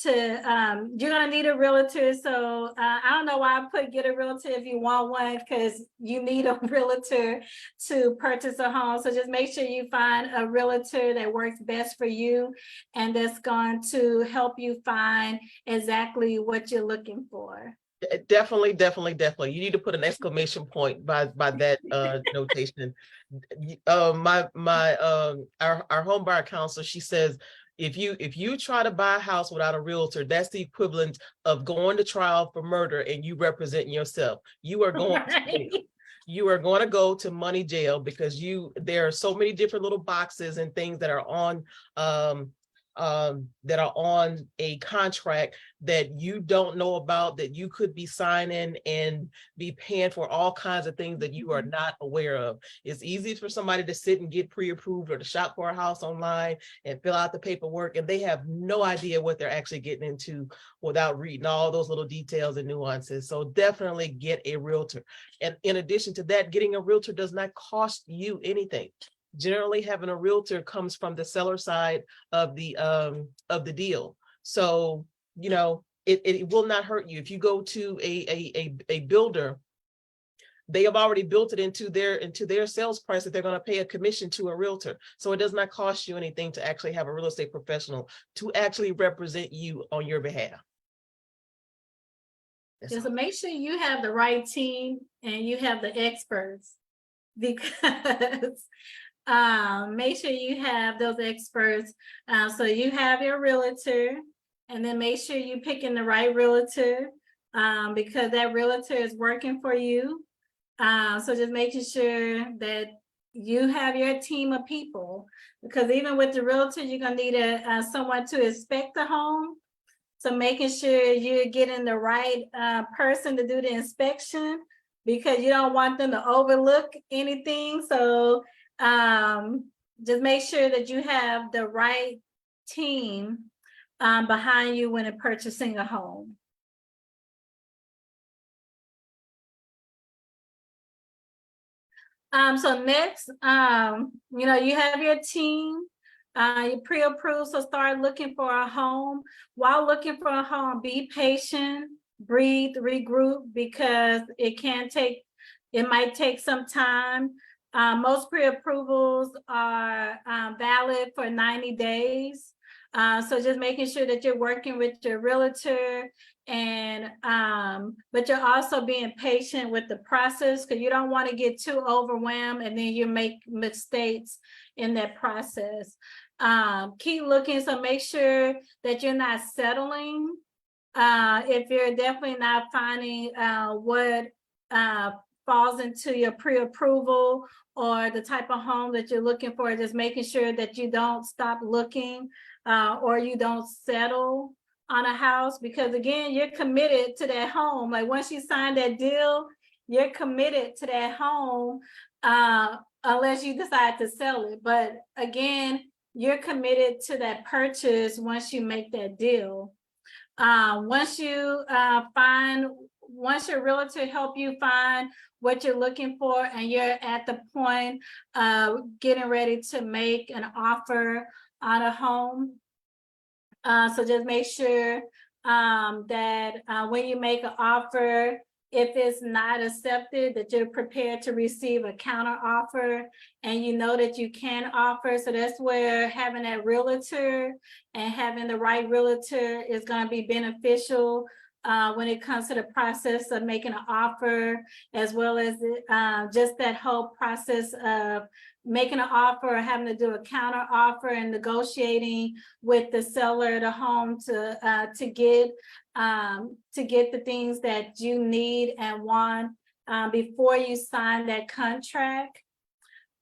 You're gonna need a realtor, so I don't know why I put get a realtor if you want one, because you need a realtor to purchase a home. So just make sure you find a realtor that works best for you and that's going to help you find exactly what you're looking for. Definitely. You need to put an exclamation point by that notation. Our home buyer counselor, she says, if you try to buy a house without a realtor, that's the equivalent of going to trial for murder and you representing yourself. You are going Right. you are going to go to money jail because there are so many different little boxes and things that are on a contract that you don't know about, that you could be signing and be paying for all kinds of things that you are not aware of. It's easy for somebody to sit and get pre-approved or to shop for a house online and fill out the paperwork, and they have no idea what they're actually getting into without reading all those little details and nuances. So definitely get a realtor. And in addition to that, getting a realtor does not cost you anything. Generally, having a realtor comes from the seller side of the deal. So, it will not hurt you. If you go to a builder, they have already built it into their sales price that they're going to pay a commission to a realtor. So it does not cost you anything to actually have a real estate professional to actually represent you on your behalf. So make sure you have the right team and you have the experts, because make sure you have those experts. So you have your realtor, and then make sure you're picking the right realtor. because that realtor is working for you. So just making sure that you have your team of people, because even with the realtor, you're gonna need someone to inspect the home. So making sure you're getting the right person to do the inspection, because you don't want them to overlook anything. So just make sure that you have the right team behind you when purchasing a home. So next, you have your team, you pre-approved, so start looking for a home. While looking for a home, be patient, breathe, regroup, because it might take some time. Most pre-approvals are valid for 90 days. So just making sure that you're working with your realtor, and but you're also being patient with the process, because you don't want to get too overwhelmed and then you make mistakes in that process. Keep looking, so make sure that you're not settling. If you're definitely not finding what falls into your pre-approval or the type of home that you're looking for, just making sure that you don't stop looking or you don't settle on a house, because again, you're committed to that home. Like once you sign that deal, you're committed to that home unless you decide to sell it. But again, you're committed to that purchase once you make that deal. Once your realtor help you find what you're looking for, and you're at the point of getting ready to make an offer on a home, so just make sure that when you make an offer, if it's not accepted, that you're prepared to receive a counter offer, and you know that you can offer. So that's where having that realtor and having the right realtor is going to be beneficial when it comes to the process of making an offer, as well as just that whole process of making an offer or having to do a counter offer and negotiating with the seller of the home to get the things that you need and want before you sign that contract.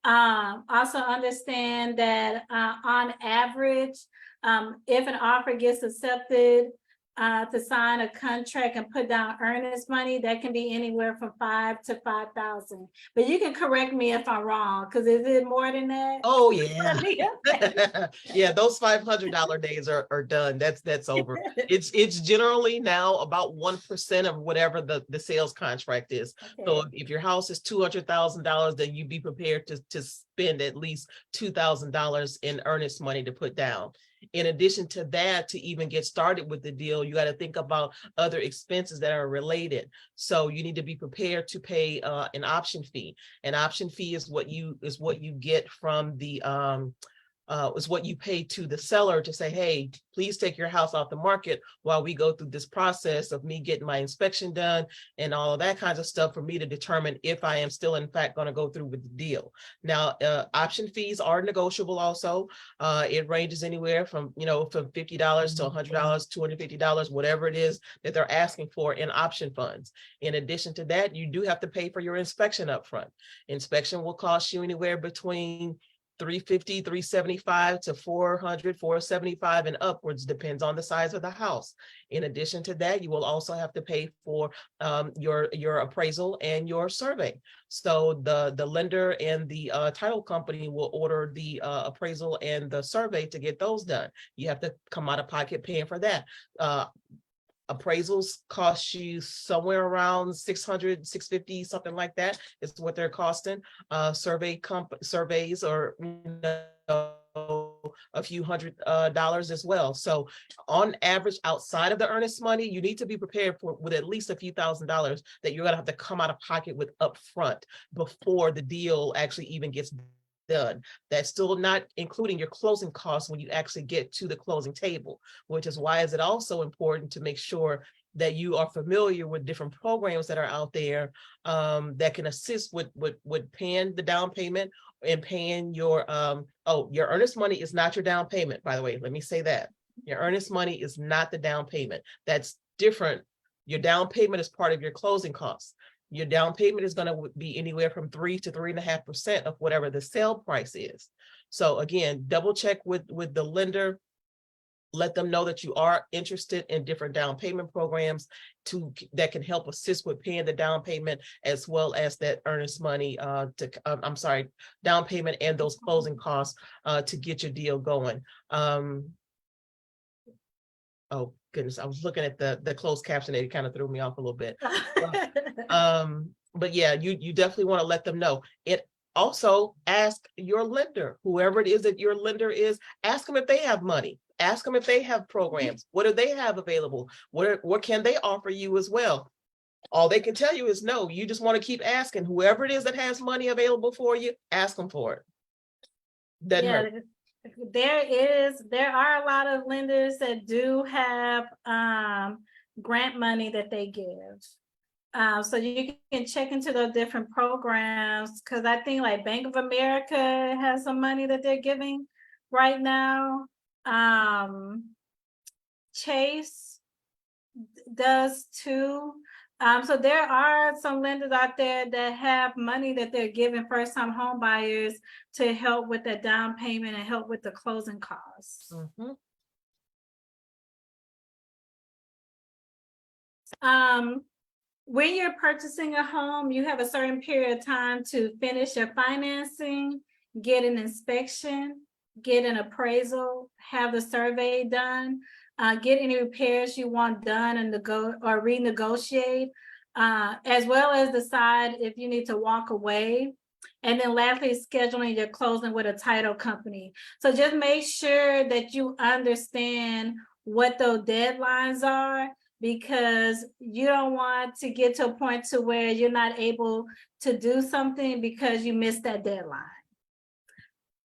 Also understand that on average, if an offer gets accepted, to sign a contract and put down earnest money, that can be anywhere from $5,000 to $5,000. But you can correct me if I'm wrong, because is it more than that? Oh, yeah. Yeah, those $500 days are done. That's over. It's generally now about 1% of whatever the sales contract is. Okay. So if your house is $200,000, then you be prepared to spend at least $2,000 in earnest money to put down. In addition to that, to even get started with the deal, you got to think about other expenses that are related. So you need to be prepared to pay an option fee. An option fee is what you get from the is what you pay to the seller to say, hey, please take your house off the market while we go through this process of me getting my inspection done and all of that kinds of stuff, for me to determine if I am still in fact going to go through with the deal. Now, option fees are negotiable also. It ranges anywhere from from $50 to $100, $250, whatever it is that they're asking for in option funds. In addition to that, you do have to pay for your inspection up front. Inspection will cost you anywhere between $350, $375 to $400, $475 and upwards, depends on the size of the house. In addition to that, you will also have to pay for your appraisal and your survey. So the lender and the title company will order the appraisal and the survey to get those done. You have to come out of pocket paying for that. Appraisals cost you somewhere around $600, $650, something like that is what they're costing. Surveys are a few $100 as well. So on average, outside of the earnest money, you need to be prepared for with at least a few $1,000s that you're going to have to come out of pocket with upfront before the deal actually even gets done. That's still not including your closing costs when you actually get to the closing table, which is why is it also important to make sure that you are familiar with different programs that are out there that can assist with paying the down payment and paying your your earnest money is not your down payment, by the way. Let me say that. Your earnest money is not the down payment. That's different. Your down payment is part of your closing costs. Your down payment is going to be anywhere from 3 to 3.5% of whatever the sale price is. So again, double check with the lender. Let them know that you are interested in different down payment programs that can help assist with paying the down payment, as well as that earnest money down payment and those closing costs to get your deal going. Oh goodness, I was looking at the closed caption, it kind of threw me off a little bit. But yeah, you definitely want to let them know. It also, ask your lender, whoever it is that your lender is, ask them if they have money. Ask them if they have programs. What do they have available? What can they offer you as well? All they can tell you is no. You just want to keep asking. Whoever it is that has money available for you, ask them for it. Doesn't hurt. There are a lot of lenders that do have grant money that they give. So you can check into those different programs, because I think like Bank of America has some money that they're giving right now. Chase does too. So there are some lenders out there that have money that they're giving first-time home buyers to help with the down payment and help with the closing costs. When you're purchasing a home, you have a certain period of time to finish your financing, get an inspection, get an appraisal, have the survey done, get any repairs you want done and renegotiate, as well as decide if you need to walk away. And then lastly, scheduling your closing with a title company. So just make sure that you understand what those deadlines are, because you don't want to get to a point to where you're not able to do something because you missed that deadline.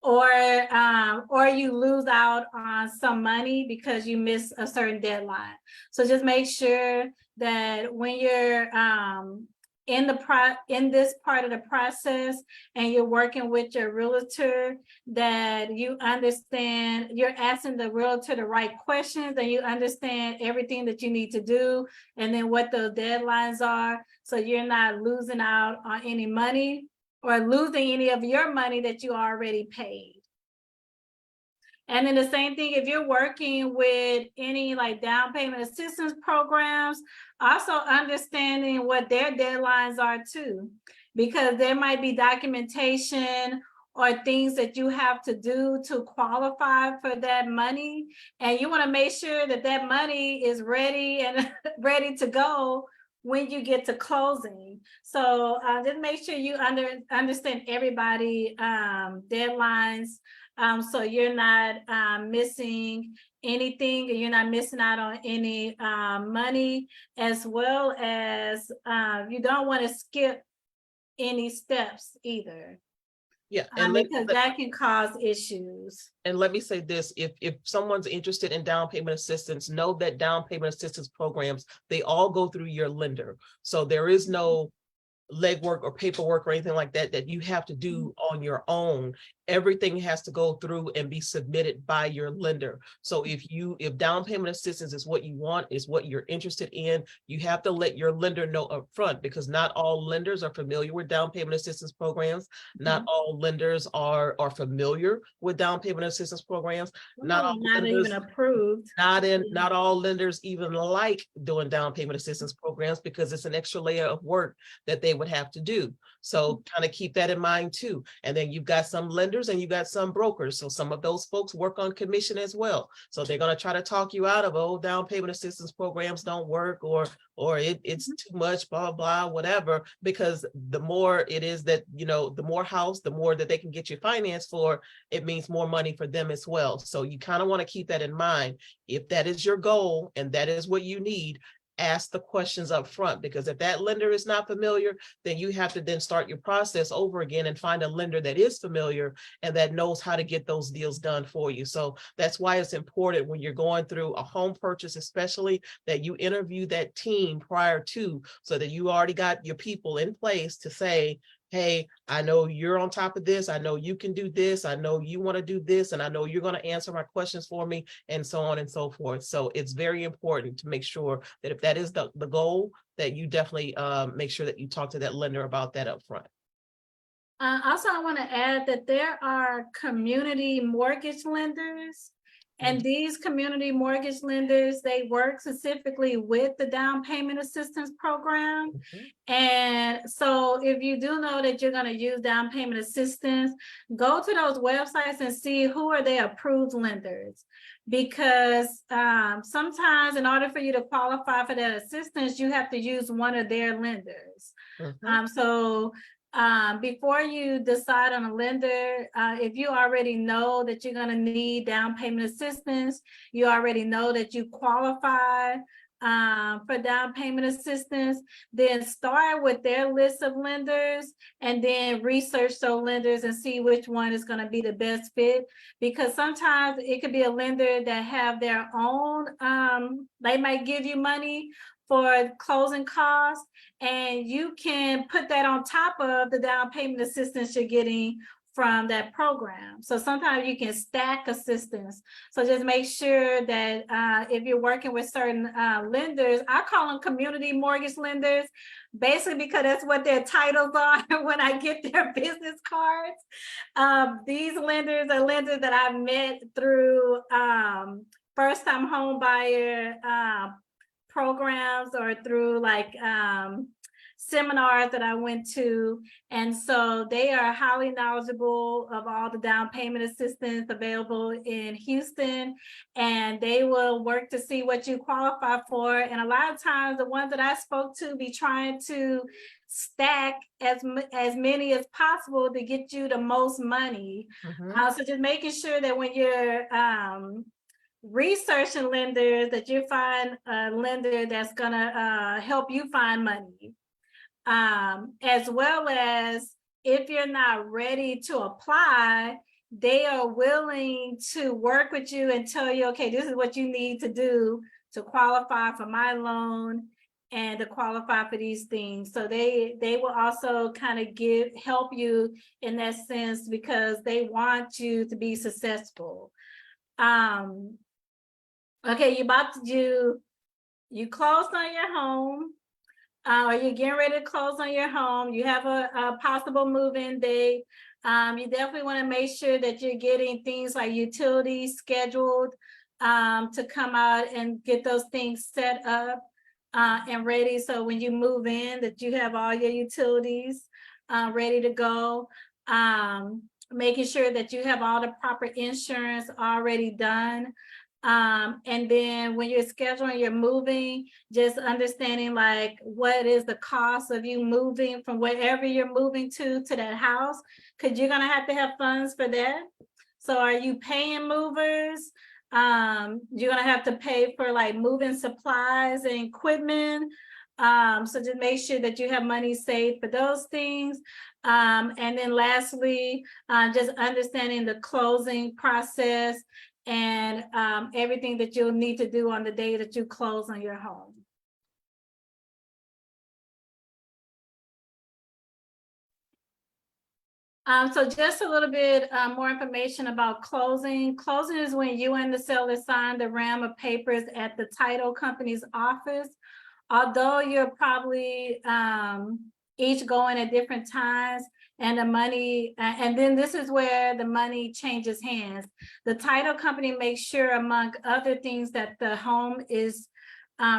Or you lose out on some money because you miss a certain deadline. So just make sure that when you're in this part of the process and you're working with your realtor, that you understand, you're asking the realtor the right questions and you understand everything that you need to do and then what those deadlines are, so you're not losing out on any money or losing any of your money that you already paid. And then the same thing, if you're working with any like down payment assistance programs, also understanding what their deadlines are too, because there might be documentation or things that you have to do to qualify for that money. And you want to make sure that that money is ready and ready to go when you get to closing. So just make sure you understand everybody deadlines, so you're not missing anything and you're not missing out on any money, as well as you don't want to skip any steps either. Yeah, because that can cause issues. And let me say this, if someone's interested in down payment assistance, know that down payment assistance programs, they all go through your lender. So there is no legwork or paperwork or anything like that that you have to do on your own. Everything has to go through and be submitted by your lender. So if down payment assistance is what you want, is what you're interested in, you have to let your lender know up front, because not all lenders are familiar with down payment assistance programs. Not all lenders are familiar with down payment assistance programs. Not all lenders, even approved. Not all lenders even like doing down payment assistance programs, because it's an extra layer of work that they would have to do. So kind of keep that in mind too. And then you've got some lenders and you've got some brokers. So some of those folks work on commission as well. So they're going to try to talk you out of, oh, down payment assistance programs don't work, or it's too much, blah, blah, whatever, because the more it is that, the more house, the more that they can get you financed for, it means more money for them as well. So you kind of want to keep that in mind. If that is your goal and that is what you need, ask the questions up front, because if that lender is not familiar, then you have to then start your process over again and find a lender that is familiar and that knows how to get those deals done for you. So that's why it's important when you're going through a home purchase, especially, that you interview that team prior to, so that you already got your people in place to say, hey, I know you're on top of this. I know you can do this. I know you want to do this, and I know you're going to answer my questions for me, and so on and so forth. So it's very important to make sure that if that is the goal, that you definitely make sure that you talk to that lender about that up front. Also, I want to add that there are community mortgage lenders. And these community mortgage lenders, they work specifically with the down payment assistance program. And so if you do know that you're going to use down payment assistance, go to those websites and see who are their approved lenders. Because sometimes in order for you to qualify for that assistance, you have to use one of their lenders. Before you decide on a lender, if you already know that you're going to need down payment assistance, you already know that you qualify for down payment assistance, then start with their list of lenders and then research those lenders and see which one is going to be the best fit. Because sometimes it could be a lender that have their own, they might give you money for closing costs, and you can put that on top of the down payment assistance you're getting from that program. So sometimes you can stack assistance. So just make sure that if you're working with certain lenders, I call them community mortgage lenders, basically because that's what their titles are when I get their business cards. These lenders are lenders that I've met through first-time home buyer programs or through like seminars that I went to. And so they are highly knowledgeable of all the down payment assistance available in Houston, and they will work to see what you qualify for. And a lot of times the ones that I spoke to be trying to stack as many as possible to get you the most money. So just making sure that when you're researching lenders, that you find a lender that's gonna help you find money, as well as if you're not ready to apply, they are willing to work with you and tell you, okay, this is what you need to do to qualify for my loan and to qualify for these things. So they will also kind of help you in that sense, because they want you to be successful. Okay, you closed on your home, or you're getting ready to close on your home. You have a possible move-in date. You definitely want to make sure that you're getting things like utilities scheduled to come out and get those things set up and ready. So when you move in, that you have all your utilities ready to go. Making sure that you have all the proper insurance already done. And then when you're scheduling your moving, just understanding like what is the cost of you moving from wherever you're moving to that house, because you're gonna have to have funds for that. So are you paying movers? You're gonna have to pay for like moving supplies and equipment. So just make sure that you have money saved for those things. And then lastly, just understanding the closing process and everything that you'll need to do on the day that you close on your home. So just a little bit more information about closing. Closing is when you and the seller sign the RAM of papers at the title company's office. Although you're probably each going at different times, and the money, and then this is where the money changes hands. The title company makes sure, among other things, that the home is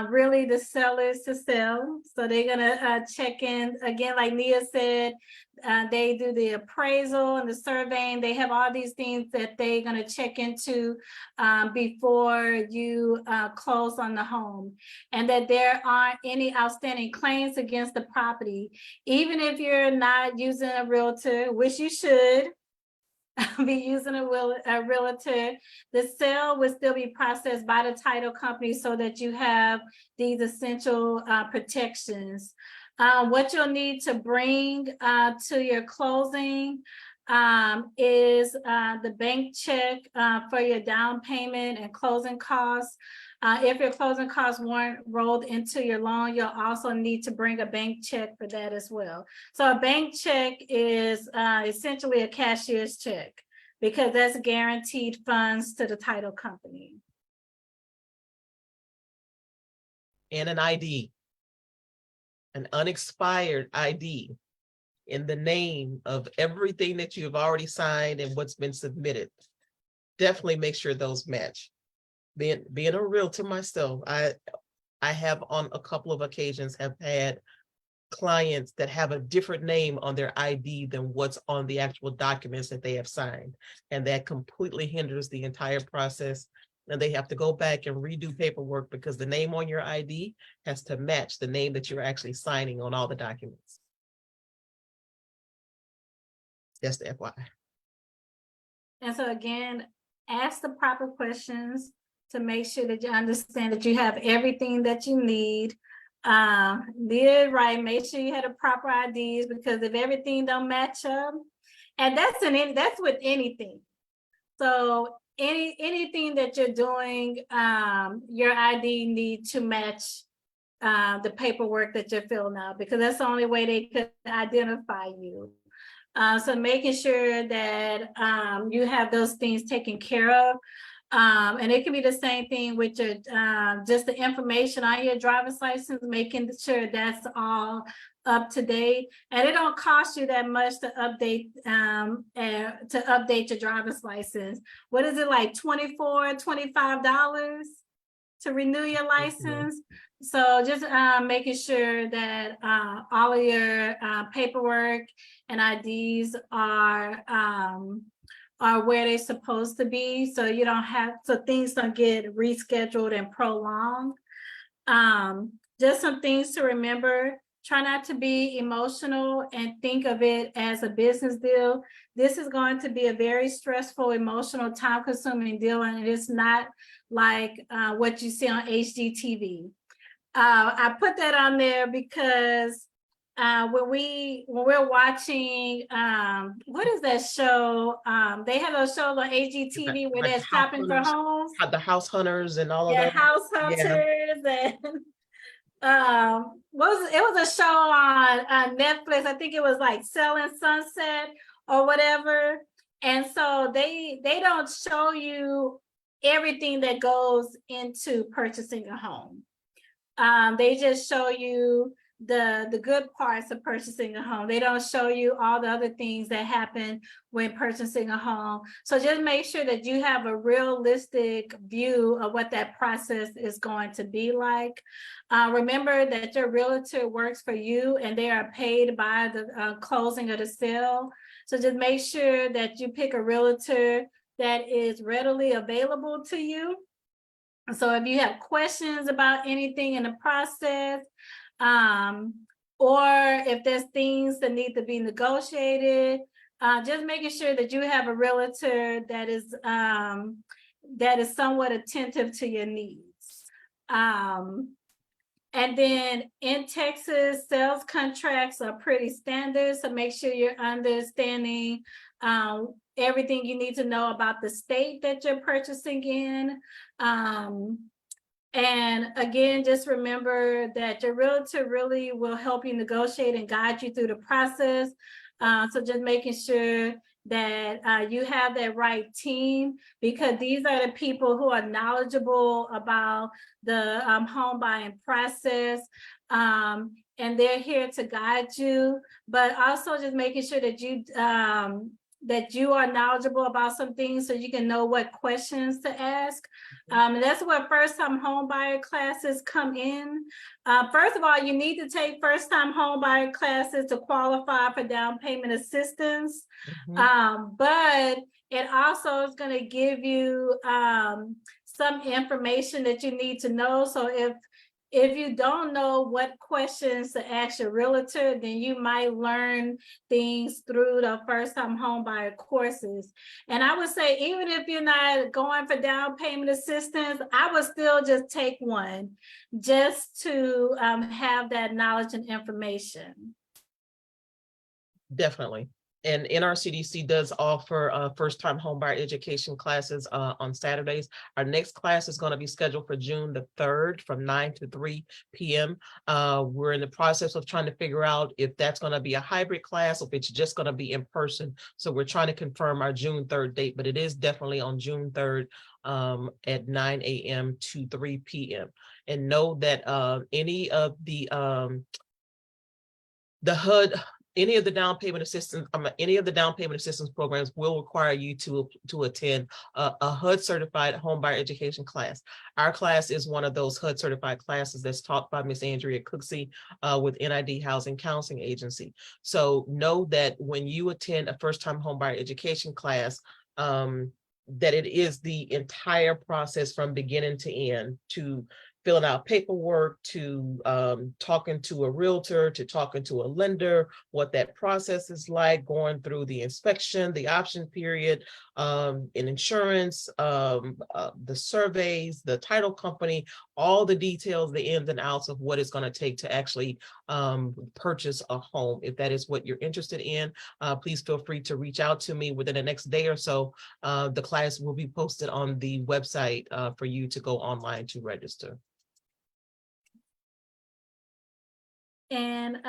really the seller's to sell. So they're gonna check in again, like Nia said, they do the appraisal and the surveying. They have all these things that they're gonna check into before you close on the home, and that there aren't any outstanding claims against the property. Even if you're not using a realtor, which you should be using a realtor, the sale will still be processed by the title company so that you have these essential protections. What you'll need to bring to your closing, is the bank check for your down payment and closing costs. If your closing costs weren't rolled into your loan, you'll also need to bring a bank check for that as well. So a bank check is essentially a cashier's check because that's guaranteed funds to the title company. And an ID, an unexpired ID in the name of everything that you've already signed and what's been submitted. Definitely make sure those match. Being a realtor myself, I have on a couple of occasions have had clients that have a different name on their ID than what's on the actual documents that they have signed. And that completely hinders the entire process. And they have to go back and redo paperwork because the name on your ID has to match the name that you're actually signing on all the documents. Just the FYI. And so again, ask the proper questions to make sure that you understand that you have everything that you need. Did right, make sure you had the proper IDs, because if everything don't match up, and that's with anything. So anything that you're doing, your ID need to match the paperwork that you're filling out, because that's the only way they could identify you. So making sure that you have those things taken care of. And it can be the same thing with your just the information on your driver's license, making sure that's all up to date. And it don't cost you that much to update your driver's license. What is it, like $24, $25 to renew your license? So just making sure that all of your paperwork and IDs are where they're supposed to be, so you don't have, so things don't get rescheduled and prolonged. Just some things to remember: try not to be emotional and think of it as a business deal. This is going to be a very stressful, emotional, time-consuming deal, and it's not like what you see on HGTV. I put that on there because when we're watching, what is that show? They have those shows on HGTV where Like they're shopping for homes. The house hunters and all of Yeah, that. house hunters and it was a show on Netflix. I think it was like Selling Sunset or whatever. And so they don't show you everything that goes into purchasing a home. They just show you the good parts of purchasing a home. They don't show you all the other things that happen when purchasing a home. So just make sure that you have a realistic view of what that process is going to be like. Remember that your realtor works for you and they are paid by the closing of the sale. So just make sure that you pick a realtor that is readily available to you. So if you have questions about anything in the process, or if there's things that need to be negotiated, just making sure that you have a realtor that is somewhat attentive to your needs. And then in Texas, sales contracts are pretty standard, so make sure you're understanding everything you need to know about the state that you're purchasing in. And again, just remember that your realtor really will help you negotiate and guide you through the process. So just making sure that you have that right team, because these are the people who are knowledgeable about the home buying process. And they're here to guide you, but also just making sure that you are knowledgeable about some things so you can know what questions to ask. And that's where first-time home buyer classes come in. First of all, you need to take first-time home buyer classes to qualify for down payment assistance. But it also is going to give you some information that you need to know. So if you don't know what questions to ask your realtor, then you might learn things through the first-time home buyer courses. And I would say, even if you're not going for down payment assistance, I would still just take one just to have that knowledge and information. Definitely. And NRCDC does offer first-time homebuyer education classes on Saturdays. Our next class is going to be scheduled for June the 3rd from 9 to 3 p.m. We're in the process of trying to figure out if that's going to be a hybrid class or if it's just going to be in person. So we're trying to confirm our June 3rd date, but it is definitely on June 3rd at 9 a.m. to 3 p.m. And know that any of the HUD, any of the down payment assistance, any of the down payment assistance programs will require you to attend a HUD certified home buyer education class. Our class is one of those HUD certified classes that's taught by Miss Andrea Cooksey with NID Housing Counseling Agency. So know that when you attend a first time home buyer education class, that it is the entire process from beginning to end, to filling out paperwork, to talking to a realtor, to talking to a lender, what that process is like, going through the inspection, the option period, in insurance, the surveys, the title company, all the details, the ins and outs of what it's going to take to actually purchase a home. If that is what you're interested in, please feel free to reach out to me within the next day or so. The class will be posted on the website for you to go online to register. And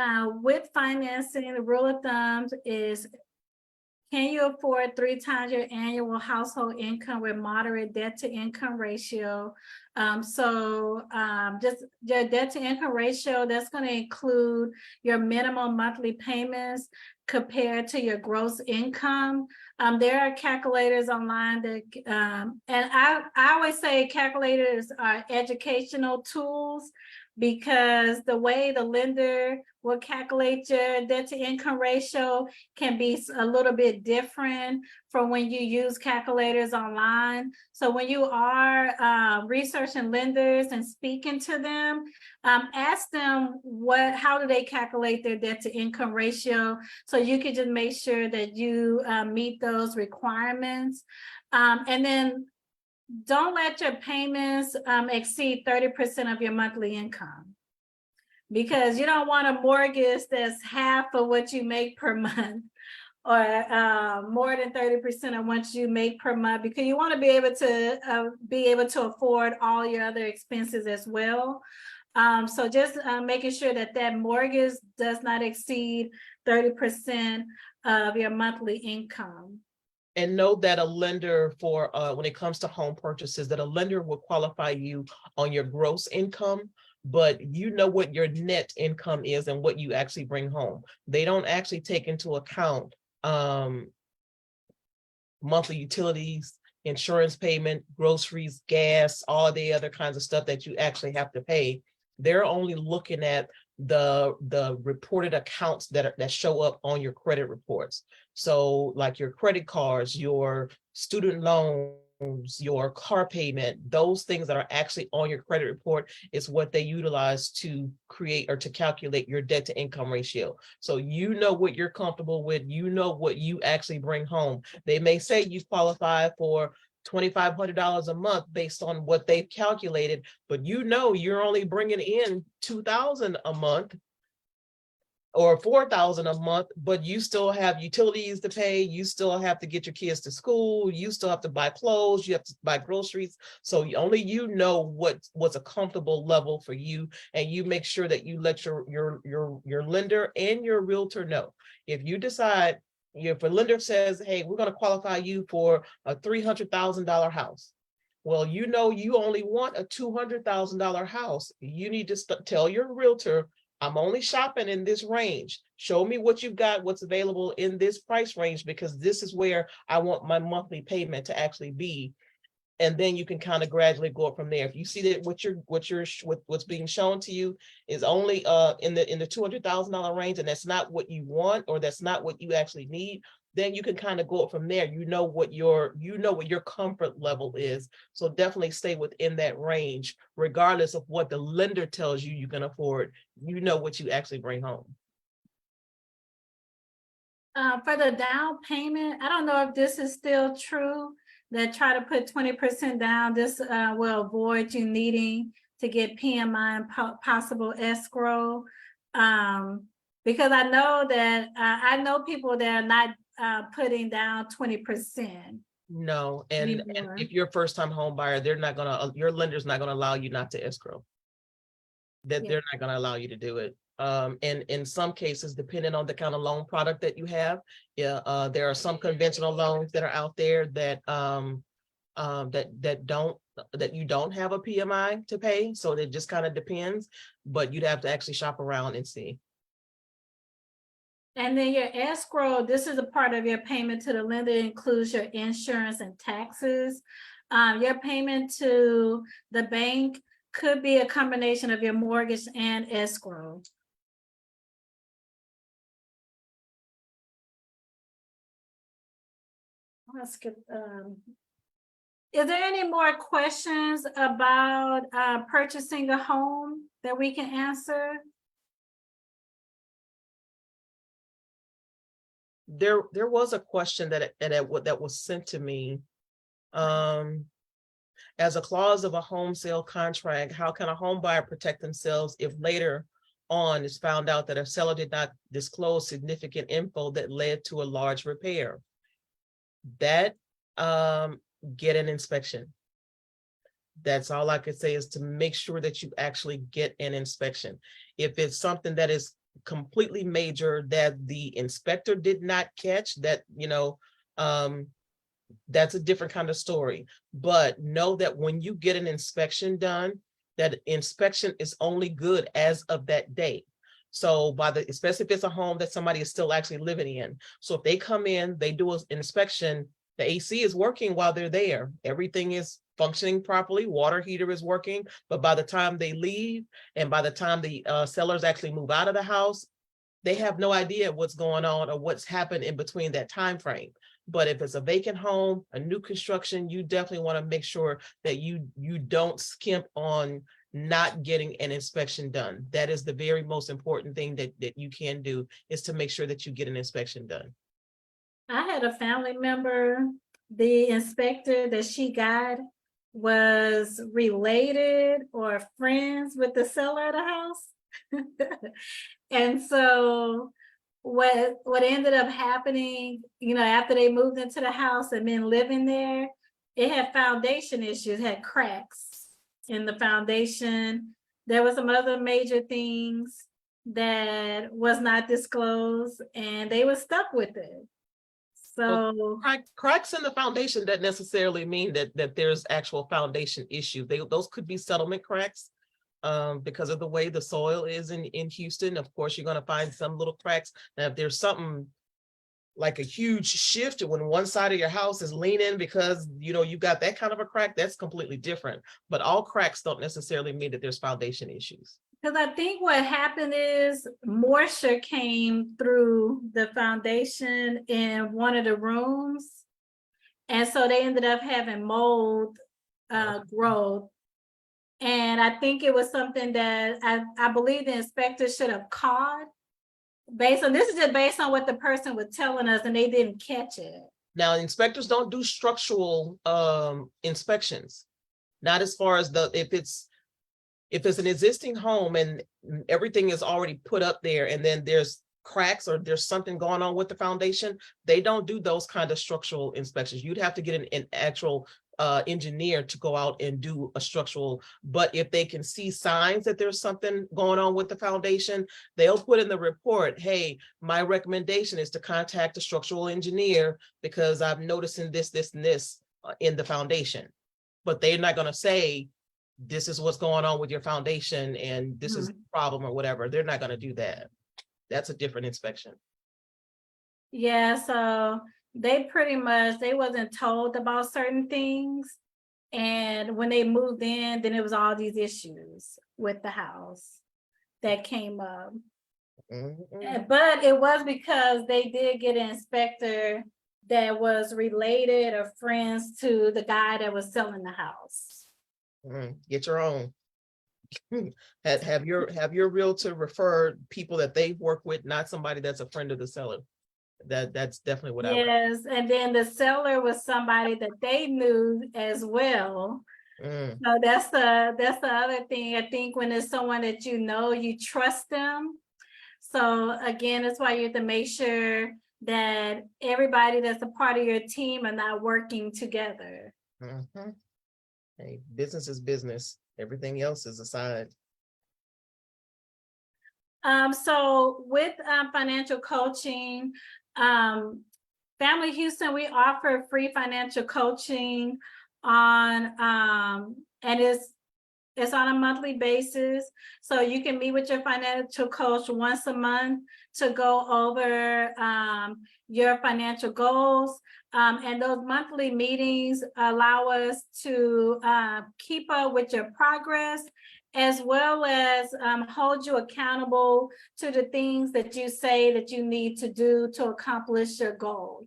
with financing, the rule of thumb is, can you afford 3 times your annual household income with moderate debt to income ratio? Just your debt to income ratio, that's going to include your minimum monthly payments compared to your gross income. There are calculators online that, and I always say calculators are educational tools, because the way the lender will calculate your debt to income ratio can be a little bit different from when you use calculators online. So when you are researching lenders and speaking to them, ask them how do they calculate their debt to income ratio, so you can just make sure that you meet those requirements. And then don't let your payments exceed 30% of your monthly income, because you don't want a mortgage that's half of what you make per month, or more than 30% of what you make per month, because you want to be able to afford all your other expenses as well. So just making sure that that mortgage does not exceed 30% of your monthly income. And know that a lender for when it comes to home purchases, that a lender will qualify you on your gross income, but you know what your net income is and what you actually bring home. They don't actually take into account monthly utilities, insurance payment, groceries, gas, all the other kinds of stuff that you actually have to pay. They're only looking at the reported accounts that show up on your credit reports. So like your credit cards, your student loans, your car payment, those things that are actually on your credit report is what they utilize to create or to calculate your debt to income ratio. So you know what you're comfortable with, you know what you actually bring home. They may say you qualify for $2,500 a month based on what they've calculated, but you know you're only bringing in $2,000 a month or $4,000 a month, but you still have utilities to pay, you still have to get your kids to school, you still have to buy clothes, you have to buy groceries. So only you know what's a comfortable level for you, and you make sure that you let your lender and your realtor know. If you decide, if a lender says, hey, we're going to qualify you for a $300,000 house, well, you know you only want a $200,000 house. You need to tell your realtor, I'm only shopping in this range. Show me what you've got, what's available in this price range, because this is where I want my monthly payment to actually be. And then you can kind of gradually go up from there. If you see that what's being shown to you is only in the $200,000 range, and that's not what you want, or that's not what you actually need, then you can kind of go up from there. You know what your comfort level is. So definitely stay within that range, regardless of what the lender tells you you can afford. You know what you actually bring home. For the down payment, I don't know if this is still true, that try to put 20% down. This will avoid you needing to get PMI and possible escrow. Because I know that I know people that are not putting down 20%. No, and Anymore. if you're a first-time home buyer, they're not gonna, your lender's not gonna allow you not to escrow. That Yeah. they're not gonna allow you to do it. And in some cases, depending on the kind of loan product that you have, yeah, there are some conventional loans that are out there that that you don't have a PMI to pay. So it just kind of depends, but you'd have to actually shop around and see. And then your escrow, this is a part of your payment to the lender, includes your insurance and taxes. Your payment to the bank could be a combination of your mortgage and escrow. Let's skip. Is there any more questions about purchasing a home that we can answer? There was a question that was sent to me. As a clause of a home sale contract, how can a home buyer protect themselves if later on it's found out that a seller did not disclose significant info that led to a large repair? That get an inspection. That's all I could say, is to make sure that you actually get an inspection. If it's something that is completely major that the inspector did not catch, that, that's a different kind of story. But know that when you get an inspection done, that inspection is only good as of that date. So especially if it's a home that somebody is still actually living in. So if they come in, they do an inspection, the AC is working while they're there. Everything is functioning properly. Water heater is working. But by the time they leave and by the time the sellers actually move out of the house, they have no idea what's going on or what's happened in between that time frame. But if it's a vacant home, a new construction, you definitely want to make sure that you don't skimp on not getting an inspection done. That is the very most important thing that you can do, is to make sure that you get an inspection done. I had a family member, the inspector that she got was related or friends with the seller of the house. And so what ended up happening, after they moved into the house and been living there, it had foundation issues, had cracks in the foundation. There was some other major things that was not disclosed, and they were stuck with it. So cracks in the foundation doesn't necessarily mean that there's actual foundation issue. Those could be settlement cracks. Because of the way the soil is in Houston. Of course, you're going to find some little cracks. Now, if there's something like a huge shift when one side of your house is leaning because you got that kind of a crack, that's completely different. But all cracks don't necessarily mean that there's foundation issues. Because I think what happened is moisture came through the foundation in one of the rooms, and so they ended up having mold growth. And I think it was something that I believe the inspector should have caught. This is just based on what the person was telling us, and they didn't catch it. Now, inspectors don't do structural inspections. Not as far as if it's an existing home and everything is already put up there and then there's cracks or there's something going on with the foundation, they don't do those kind of structural inspections. You'd have to get an actual engineer to go out and do a structural. But if they can see signs that there's something going on with the foundation, they'll put in the report, hey, my recommendation is to contact a structural engineer because I'm noticing this, and this in the foundation. But they're not going to say, this is what's going on with your foundation and this is the problem or whatever. They're not going to do that. That's a different inspection. Yeah, so they wasn't told about certain things. And when they moved in, then it was all these issues with the house that came up. But it was because they did get an inspector that was related or friends to the guy that was selling the house. Get your own. Have your realtor refer people that they work with, not somebody that's a friend of the seller. That's definitely what I would. Yes, and then the seller was somebody that they knew as well. So that's the other thing. I think when it's someone that you trust them. So again, that's why you have to make sure that everybody that's a part of your team are not working together. Mhm. Hey, business is business. Everything else is aside. So with financial coaching, Family Houston, we offer free financial coaching on, and it's on a monthly basis. So you can meet with your financial coach once a month to go over your financial goals. And those monthly meetings allow us to keep up with your progress, as well as hold you accountable to the things that you say that you need to do to accomplish your goal.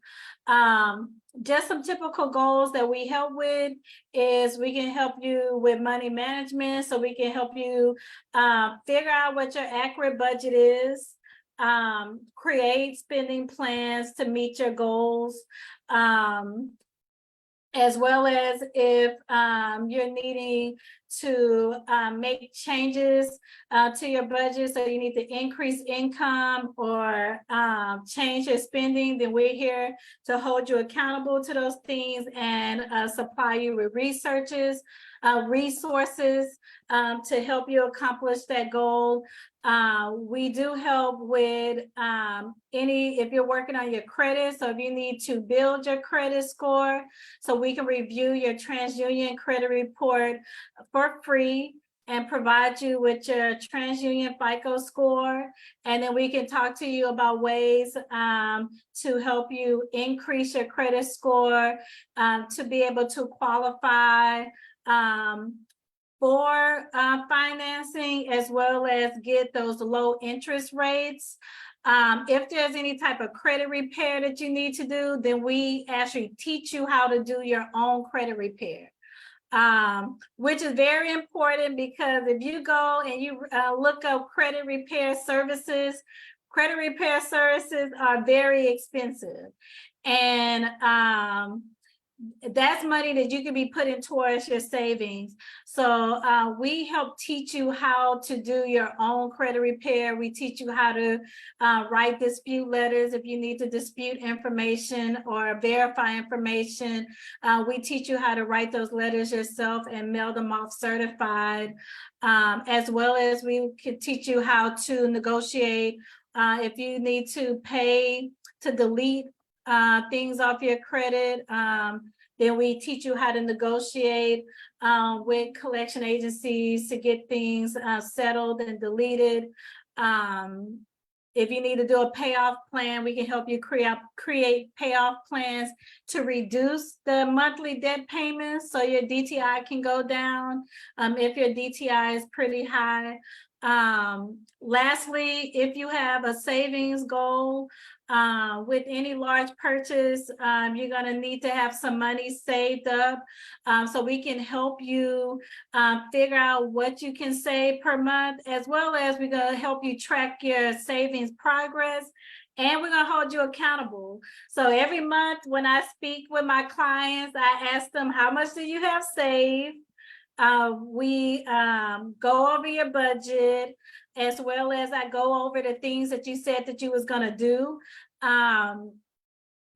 Just some typical goals that we help with is we can help you with money management. So we can help you figure out what your accurate budget is, create spending plans to meet your goals, as well as if you're needing to make changes to your budget, so you need to increase income or change your spending, then we're here to hold you accountable to those things and supply you with resources to help you accomplish that goal. We do help with if you're working on your credit, so if you need to build your credit score, so we can review your TransUnion credit report for free and provide you with your TransUnion FICO score. And then we can talk to you about ways to help you increase your credit score to be able to qualify for financing, as well as get those low interest rates. If there's any type of credit repair that you need to do, then we actually teach you how to do your own credit repair. Which is very important, because if you go and you look up credit repair services are very expensive. And that's money that you can be putting towards your savings. So we help teach you how to do your own credit repair. We teach you how to write dispute letters if you need to dispute information or verify information. We teach you how to write those letters yourself and mail them off certified, as well as we could teach you how to negotiate if you need to pay to delete things off your credit. Then we teach you how to negotiate with collection agencies to get things settled and deleted. If you need to do a payoff plan, we can help you create payoff plans to reduce the monthly debt payments so your DTI can go down if your DTI is pretty high. Lastly, if you have a savings goal with any large purchase, you're going to need to have some money saved up. So we can help you figure out what you can save per month, as well as we're going to help you track your savings progress. And we're going to hold you accountable. So every month when I speak with my clients, I ask them, how much do you have saved? We go over your budget, as well as I go over the things that you said that you was going to do,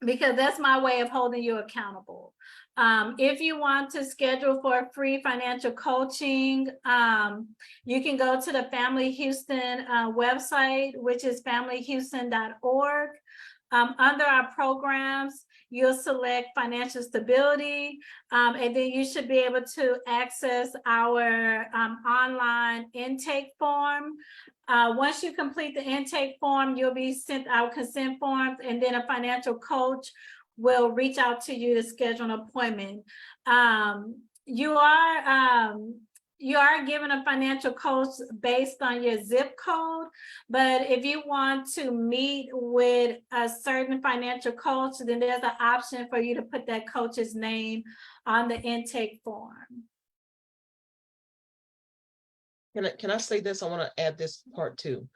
because that's my way of holding you accountable. If you want to schedule for free financial coaching, you can go to the Family Houston website, which is familyhouston.org. Under our programs, you'll select financial stability, and then you should be able to access our online intake form. Once you complete the intake form, you'll be sent our consent forms, and then a financial coach will reach out to you to schedule an appointment. You are given a financial coach based on your zip code, but if you want to meet with a certain financial coach, then there's an option for you to put that coach's name on the intake form. Can I say this? I want to add this part too.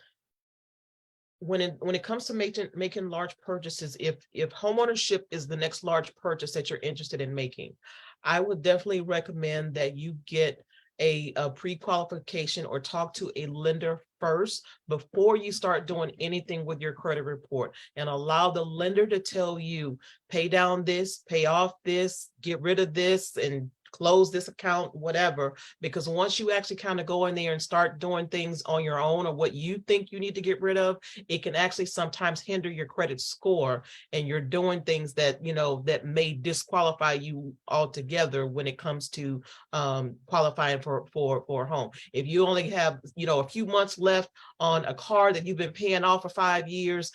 When it comes to making large purchases, if homeownership is the next large purchase that you're interested in making, I would definitely recommend that you get a pre-qualification or talk to a lender first before you start doing anything with your credit report, and allow the lender to tell you, pay down this, pay off this, get rid of this, and close this account, whatever. Because once you actually kind of go in there and start doing things on your own, or what you think you need to get rid of, it can actually sometimes hinder your credit score, and you're doing things that, you know, that may disqualify you altogether when it comes to qualifying for a home. If you only have, you know, a few months left on a car that you've been paying off for 5 years,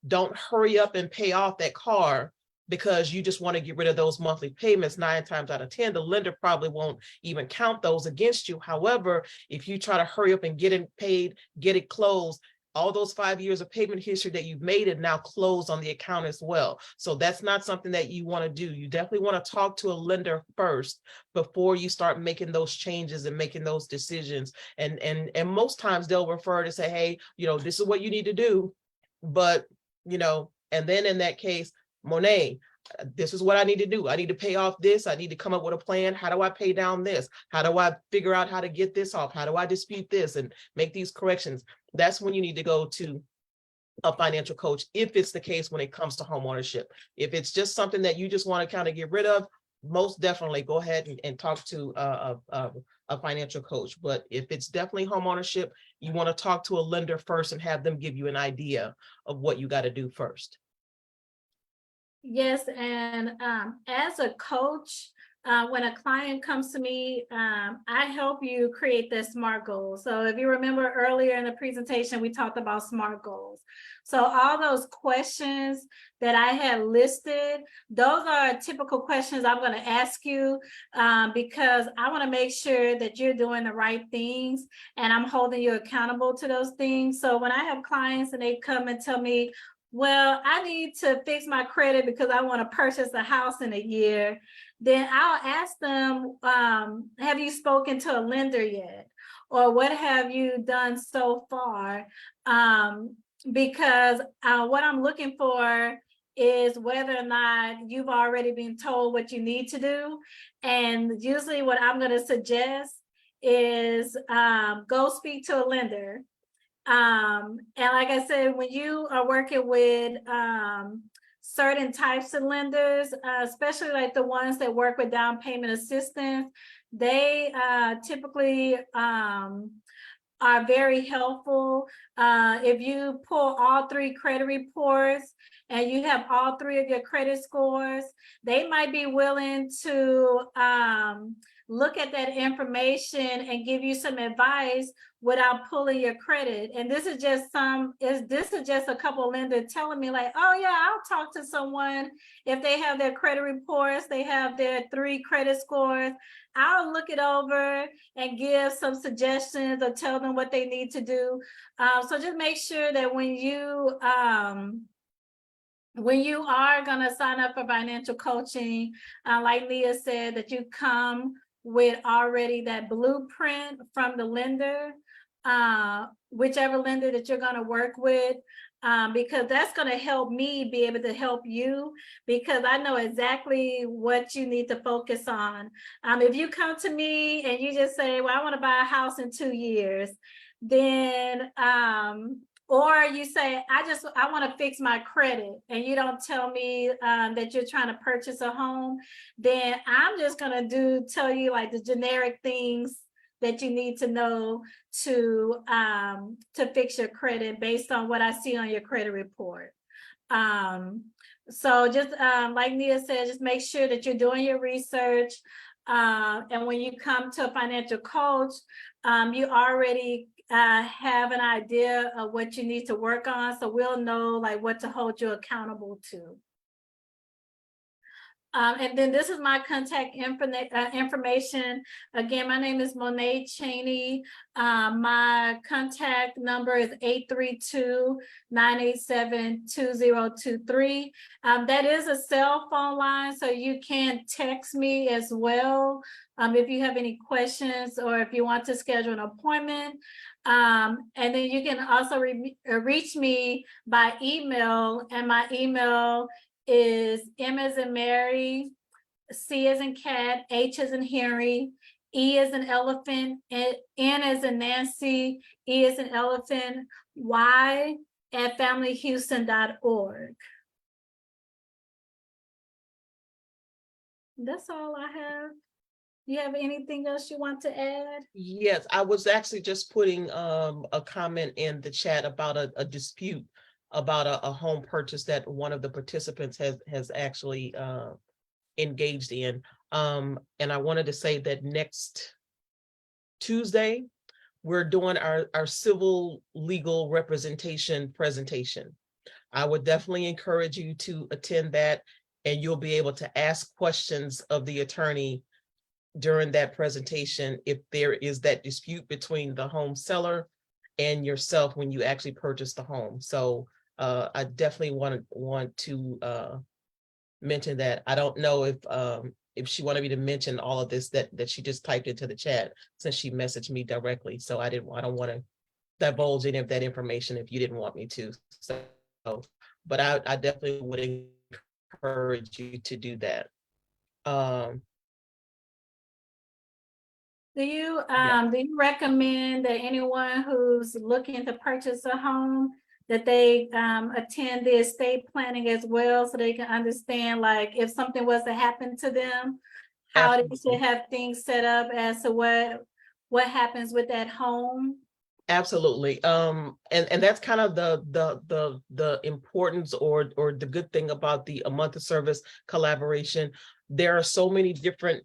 don't hurry up and pay off that car because you just want to get rid of those monthly payments. 9 times out of 10, the lender probably won't even count those against you. However, if you try to hurry up and get it paid, get it closed, all those 5 years of payment history that you've made it now closed on the account as well. So that's not something that you want to do. You definitely want to talk to a lender first before you start making those changes and making those decisions. And most times they'll refer to say, hey, you know, this is what you need to do. But, you know, and then in that case, Monet, this is what I need to do. I need to pay off this. I need to come up with a plan. How do I pay down this? How do I figure out how to get this off? How do I dispute this and make these corrections? That's when you need to go to a financial coach, if it's the case when it comes to home ownership. If it's just something that you just want to kind of get rid of, most definitely go ahead and talk to a financial coach. But if it's definitely home ownership, you want to talk to a lender first and have them give you an idea of what you got to do first. Yes, and as a coach, when a client comes to me, I help you create their SMART goals. So if you remember earlier in the presentation, we talked about SMART goals. So all those questions that I had listed, those are typical questions I'm going to ask you because I want to make sure that you're doing the right things and I'm holding you accountable to those things. So when I have clients and they come and tell me, well, I need to fix my credit because I want to purchase a house in a year, then I'll ask them, have you spoken to a lender yet? Or what have you done so far? Because what I'm looking for is whether or not you've already been told what you need to do. And usually what I'm going to suggest is go speak to a lender. And like I said, when you are working with certain types of lenders, especially like the ones that work with down payment assistance, they typically are very helpful. If you pull all 3 credit reports and you have all 3 of your credit scores, they might be willing to look at that information and give you some advice without pulling your credit. And this is just a couple lenders telling me like, oh yeah, I'll talk to someone. If they have their credit reports, they have their 3 credit scores, I'll look it over and give some suggestions or tell them what they need to do. So just make sure that when you are going to sign up for financial coaching, like Leah said, that you come with already that blueprint from the lender, whichever lender that you're going to work with, because that's going to help me be able to help you, because I know exactly what you need to focus on. If you come to me and you just say, well, I want to buy a house in 2 years, then or you say, I want to fix my credit, and you don't tell me that you're trying to purchase a home, then I'm just going to tell you like the generic things that you need to know to fix your credit based on what I see on your credit report. So just like Nia said, just make sure that you're doing your research. And when you come to a financial coach, you already have an idea of what you need to work on. So we'll know like what to hold you accountable to. And then this is my contact information. Again, my name is Monet Cheney. My contact number is 832-987-2023. That is a cell phone line, so you can text me as well if you have any questions or if you want to schedule an appointment. And then you can also reach me by email, and my email is M as in Mary, C as in cat, H as in Henry, E as an elephant, N as in Nancy, E as an elephant, Y at familyhouston.org. That's all I have. You have anything else you want to add? Yes, I was actually just putting a comment in the chat about a dispute about a home purchase that one of the participants has actually engaged in. And I wanted to say that next Tuesday, we're doing our civil legal representation presentation. I would definitely encourage you to attend that, and you'll be able to ask questions of the attorney during that presentation if there is that dispute between the home seller and yourself when you actually purchase the home. So I definitely want to mention that. I don't know if she wanted me to mention all of this that she just typed into the chat, since she messaged me directly. So I don't want to divulge any of that information if you didn't want me to. So, but I definitely would encourage you to do that. Do you Yeah. do you recommend that anyone who's looking to purchase a home that they attend the estate planning as well, so they can understand, like, if something was to happen to them, how they Absolutely. should have things set up as to what happens with that home? Absolutely. And that's kind of the importance or the good thing about the A Month of Service collaboration. There are so many different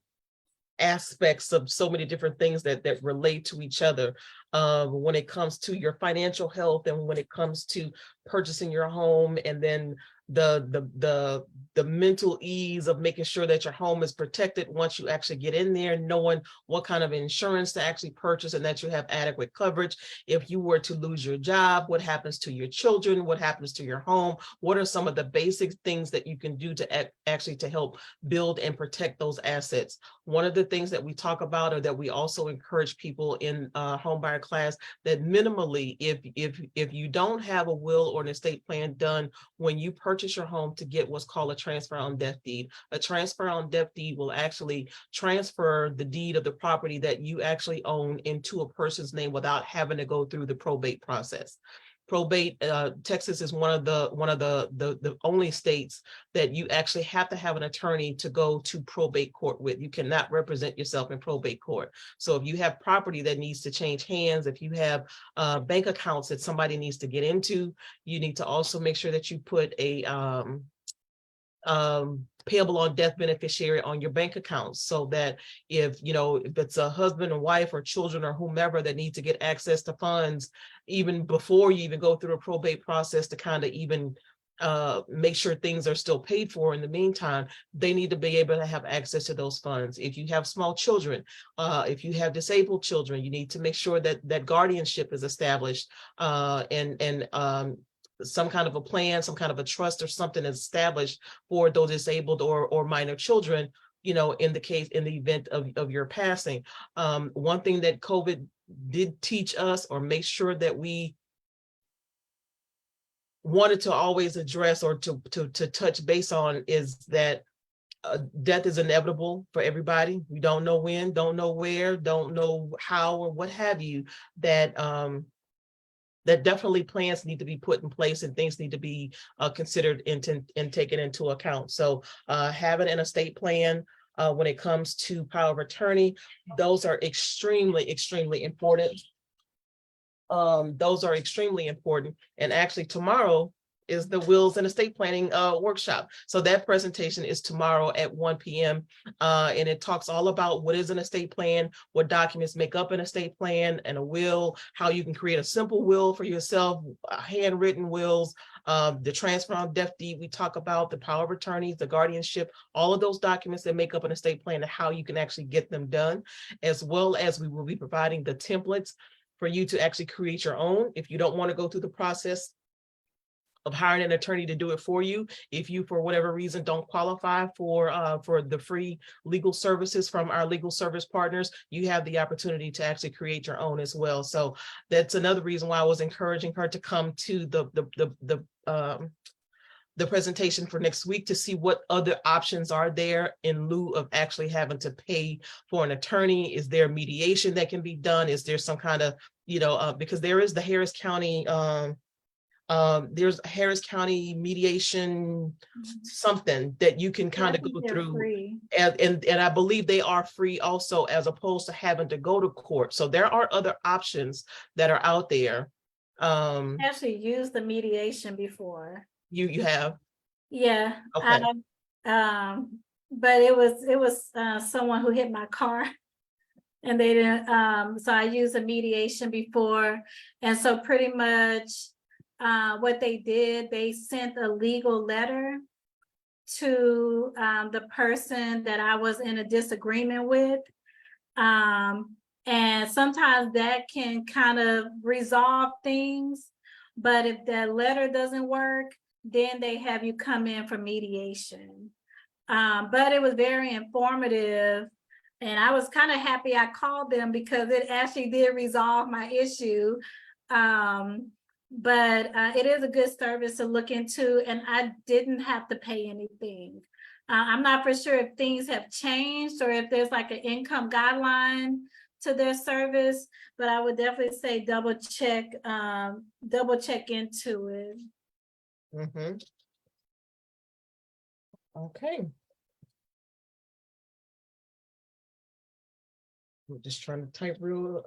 aspects of so many different things that relate to each other when it comes to your financial health, and when it comes to purchasing your home, and then the mental ease of making sure that your home is protected once you actually get in there, knowing what kind of insurance to actually purchase and that you have adequate coverage. If you were to lose your job, what happens to your children, what happens to your home, what are some of the basic things that you can do to actually to help build and protect those assets. One of the things that we talk about, or that we also encourage people in homebuyer class, that minimally, if you don't have a will or an estate plan done when you purchase your home, to get what's called a transfer on death deed. A transfer on death deed will actually transfer the deed of the property that you actually own into a person's name without having to go through the probate process. Probate, Texas is one of the only states that you actually have to have an attorney to go to probate court with. You cannot represent yourself in probate court. So if you have property that needs to change hands, if you have bank accounts that somebody needs to get into, you need to also make sure that you put a payable on death beneficiary on your bank accounts, so that if it's a husband and wife or children or whomever that need to get access to funds, even before you even go through a probate process, to kind of even make sure things are still paid for in the meantime, they need to be able to have access to those funds. If you have small children, if you have disabled children, you need to make sure that guardianship is established, and some kind of a plan, some kind of a trust or something is established for those disabled or minor children, in the event of your passing. One thing that COVID did teach us, or make sure that we wanted to always address, or to touch base on, is that death is inevitable for everybody. We don't know when, don't know where, don't know how, or what have you. That definitely plans need to be put in place, and things need to be considered and taken into account. So having an estate plan when it comes to power of attorney, those are extremely, extremely important. Those are extremely important. And actually tomorrow is the wills and estate planning workshop. So that presentation is tomorrow at 1 p.m. And it talks all about what is an estate plan, what documents make up an estate plan and a will, how you can create a simple will for yourself, handwritten wills, the transfer on death deed. We talk about the power of attorneys, the guardianship, all of those documents that make up an estate plan, and how you can actually get them done, as well as we will be providing the templates for you to actually create your own. If you don't want to go through the process of hiring an attorney to do it for you, if you, for whatever reason, don't qualify for the free legal services from our legal service partners, you have the opportunity to actually create your own as well. So that's another reason why I was encouraging her to come to the the presentation for next week to see what other options are there in lieu of actually having to pay for an attorney. Is there mediation that can be done? Is there some kind of, because there is the Harris County, there's Harris County mediation, something that you can kind of go through. And I believe they are free also, as opposed to having to go to court. So there are other options that are out there. Actually used the mediation before. You have? Yeah. Okay. But it was someone who hit my car. And they didn't, so I used a mediation before. And so pretty much what they did, they sent a legal letter to the person that I was in a disagreement with. And sometimes that can kind of resolve things. But if that letter doesn't work, then they have you come in for mediation. But it was very informative. And I was kind of happy I called them because it actually did resolve my issue. But it is a good service to look into, and I didn't have to pay anything. I'm not for sure if things have changed or if there's like an income guideline to their service, but I would definitely say double check into it. Mm-hmm. Okay. We're just trying to type real.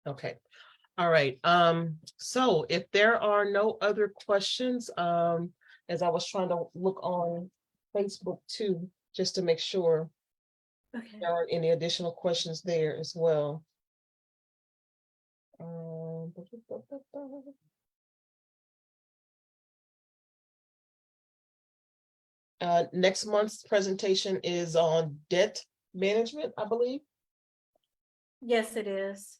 Okay. All right. So if there are no other questions, as I was trying to look on Facebook too, just to make sure Okay. there aren't any additional questions there as well. Next month's presentation is on debt management, I believe. Yes, it is.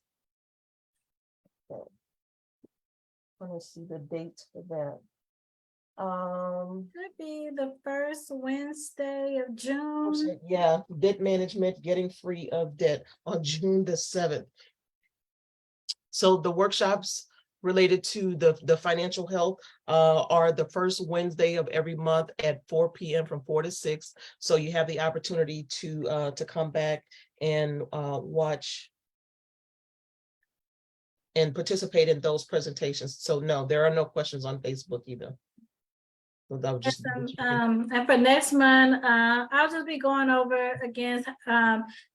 Let me see the date for that. Could be the first Wednesday of June. Yeah, debt management, getting free of debt on June the 7th. So the workshops related to the financial health are the first Wednesday of every month at 4 p.m. from 4 to 6. So you have the opportunity to come back and watch and participate in those presentations. So no, there are no questions on Facebook either. So that would just and for next month, I'll just be going over again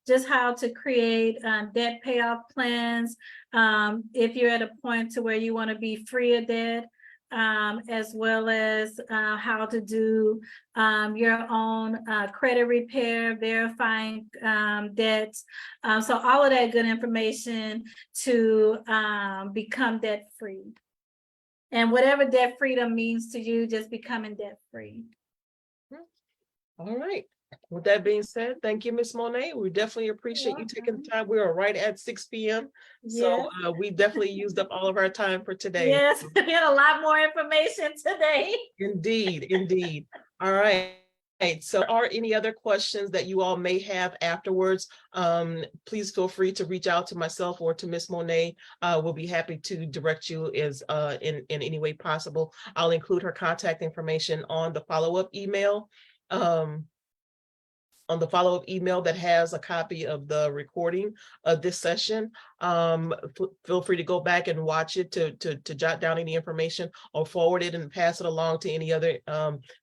just how to create debt payoff plans. If you're at a point to where you want to be free of debt, as well as how to do your own credit repair, verifying debts. So all of that good information to become debt free. And whatever debt freedom means to you, just becoming debt free. All right. With that being said, thank you, Ms. Monet. We definitely appreciate you taking the time. We are right at 6 p.m. So we definitely used up all of our time for today. Yes, we had a lot more information today. Indeed, indeed. All right. So are any other questions that you all may have afterwards? Please feel free to reach out to myself or to Ms. Monet. We'll be happy to direct you as in any way possible. I'll include her contact information on the follow-up email. On the follow-up email that has a copy of the recording of this session. Feel free to go back and watch it to jot down any information or forward it and pass it along to any other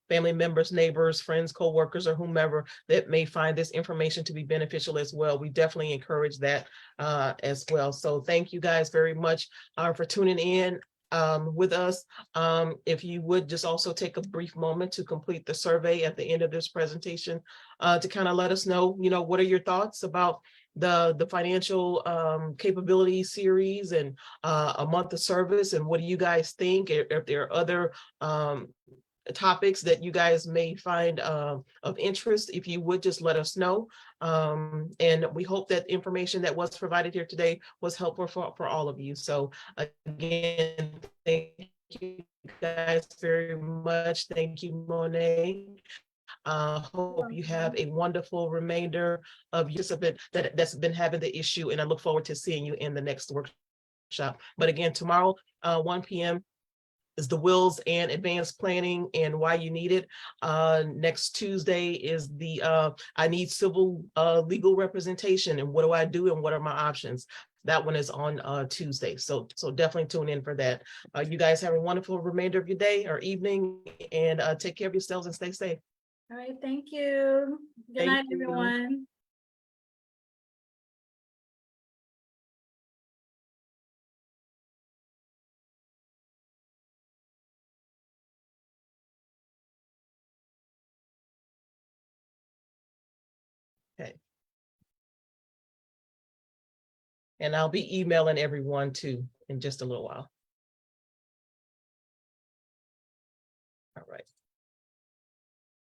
family members, neighbors, friends, co-workers, or whomever that may find this information to be beneficial as well. We definitely encourage that as well. So thank you guys very much for tuning in with us. If you would just also take a brief moment to complete the survey at the end of this presentation to kind of let us know, what are your thoughts about the financial capability series and a month of service, and what do you guys think? If there are other topics that you guys may find of interest, if you would just let us know. And we hope that information that was provided here today was helpful for all of you. So again, thank you guys very much. Thank you, Monet. Hope you have a wonderful remainder of your participant that's been having the issue, and I look forward to seeing you in the next workshop. workshop. But again, tomorrow, 1 p.m. is the wills and advanced planning and why you need it. Next Tuesday is the I need civil legal representation and what do I do and what are my options. That one is on Tuesday. So definitely tune in for that. You guys have a wonderful remainder of your day or evening, and take care of yourselves and stay safe. All right, thank you. Good Thank night, you. everyone. Okay. And I'll be emailing everyone too in just a little while.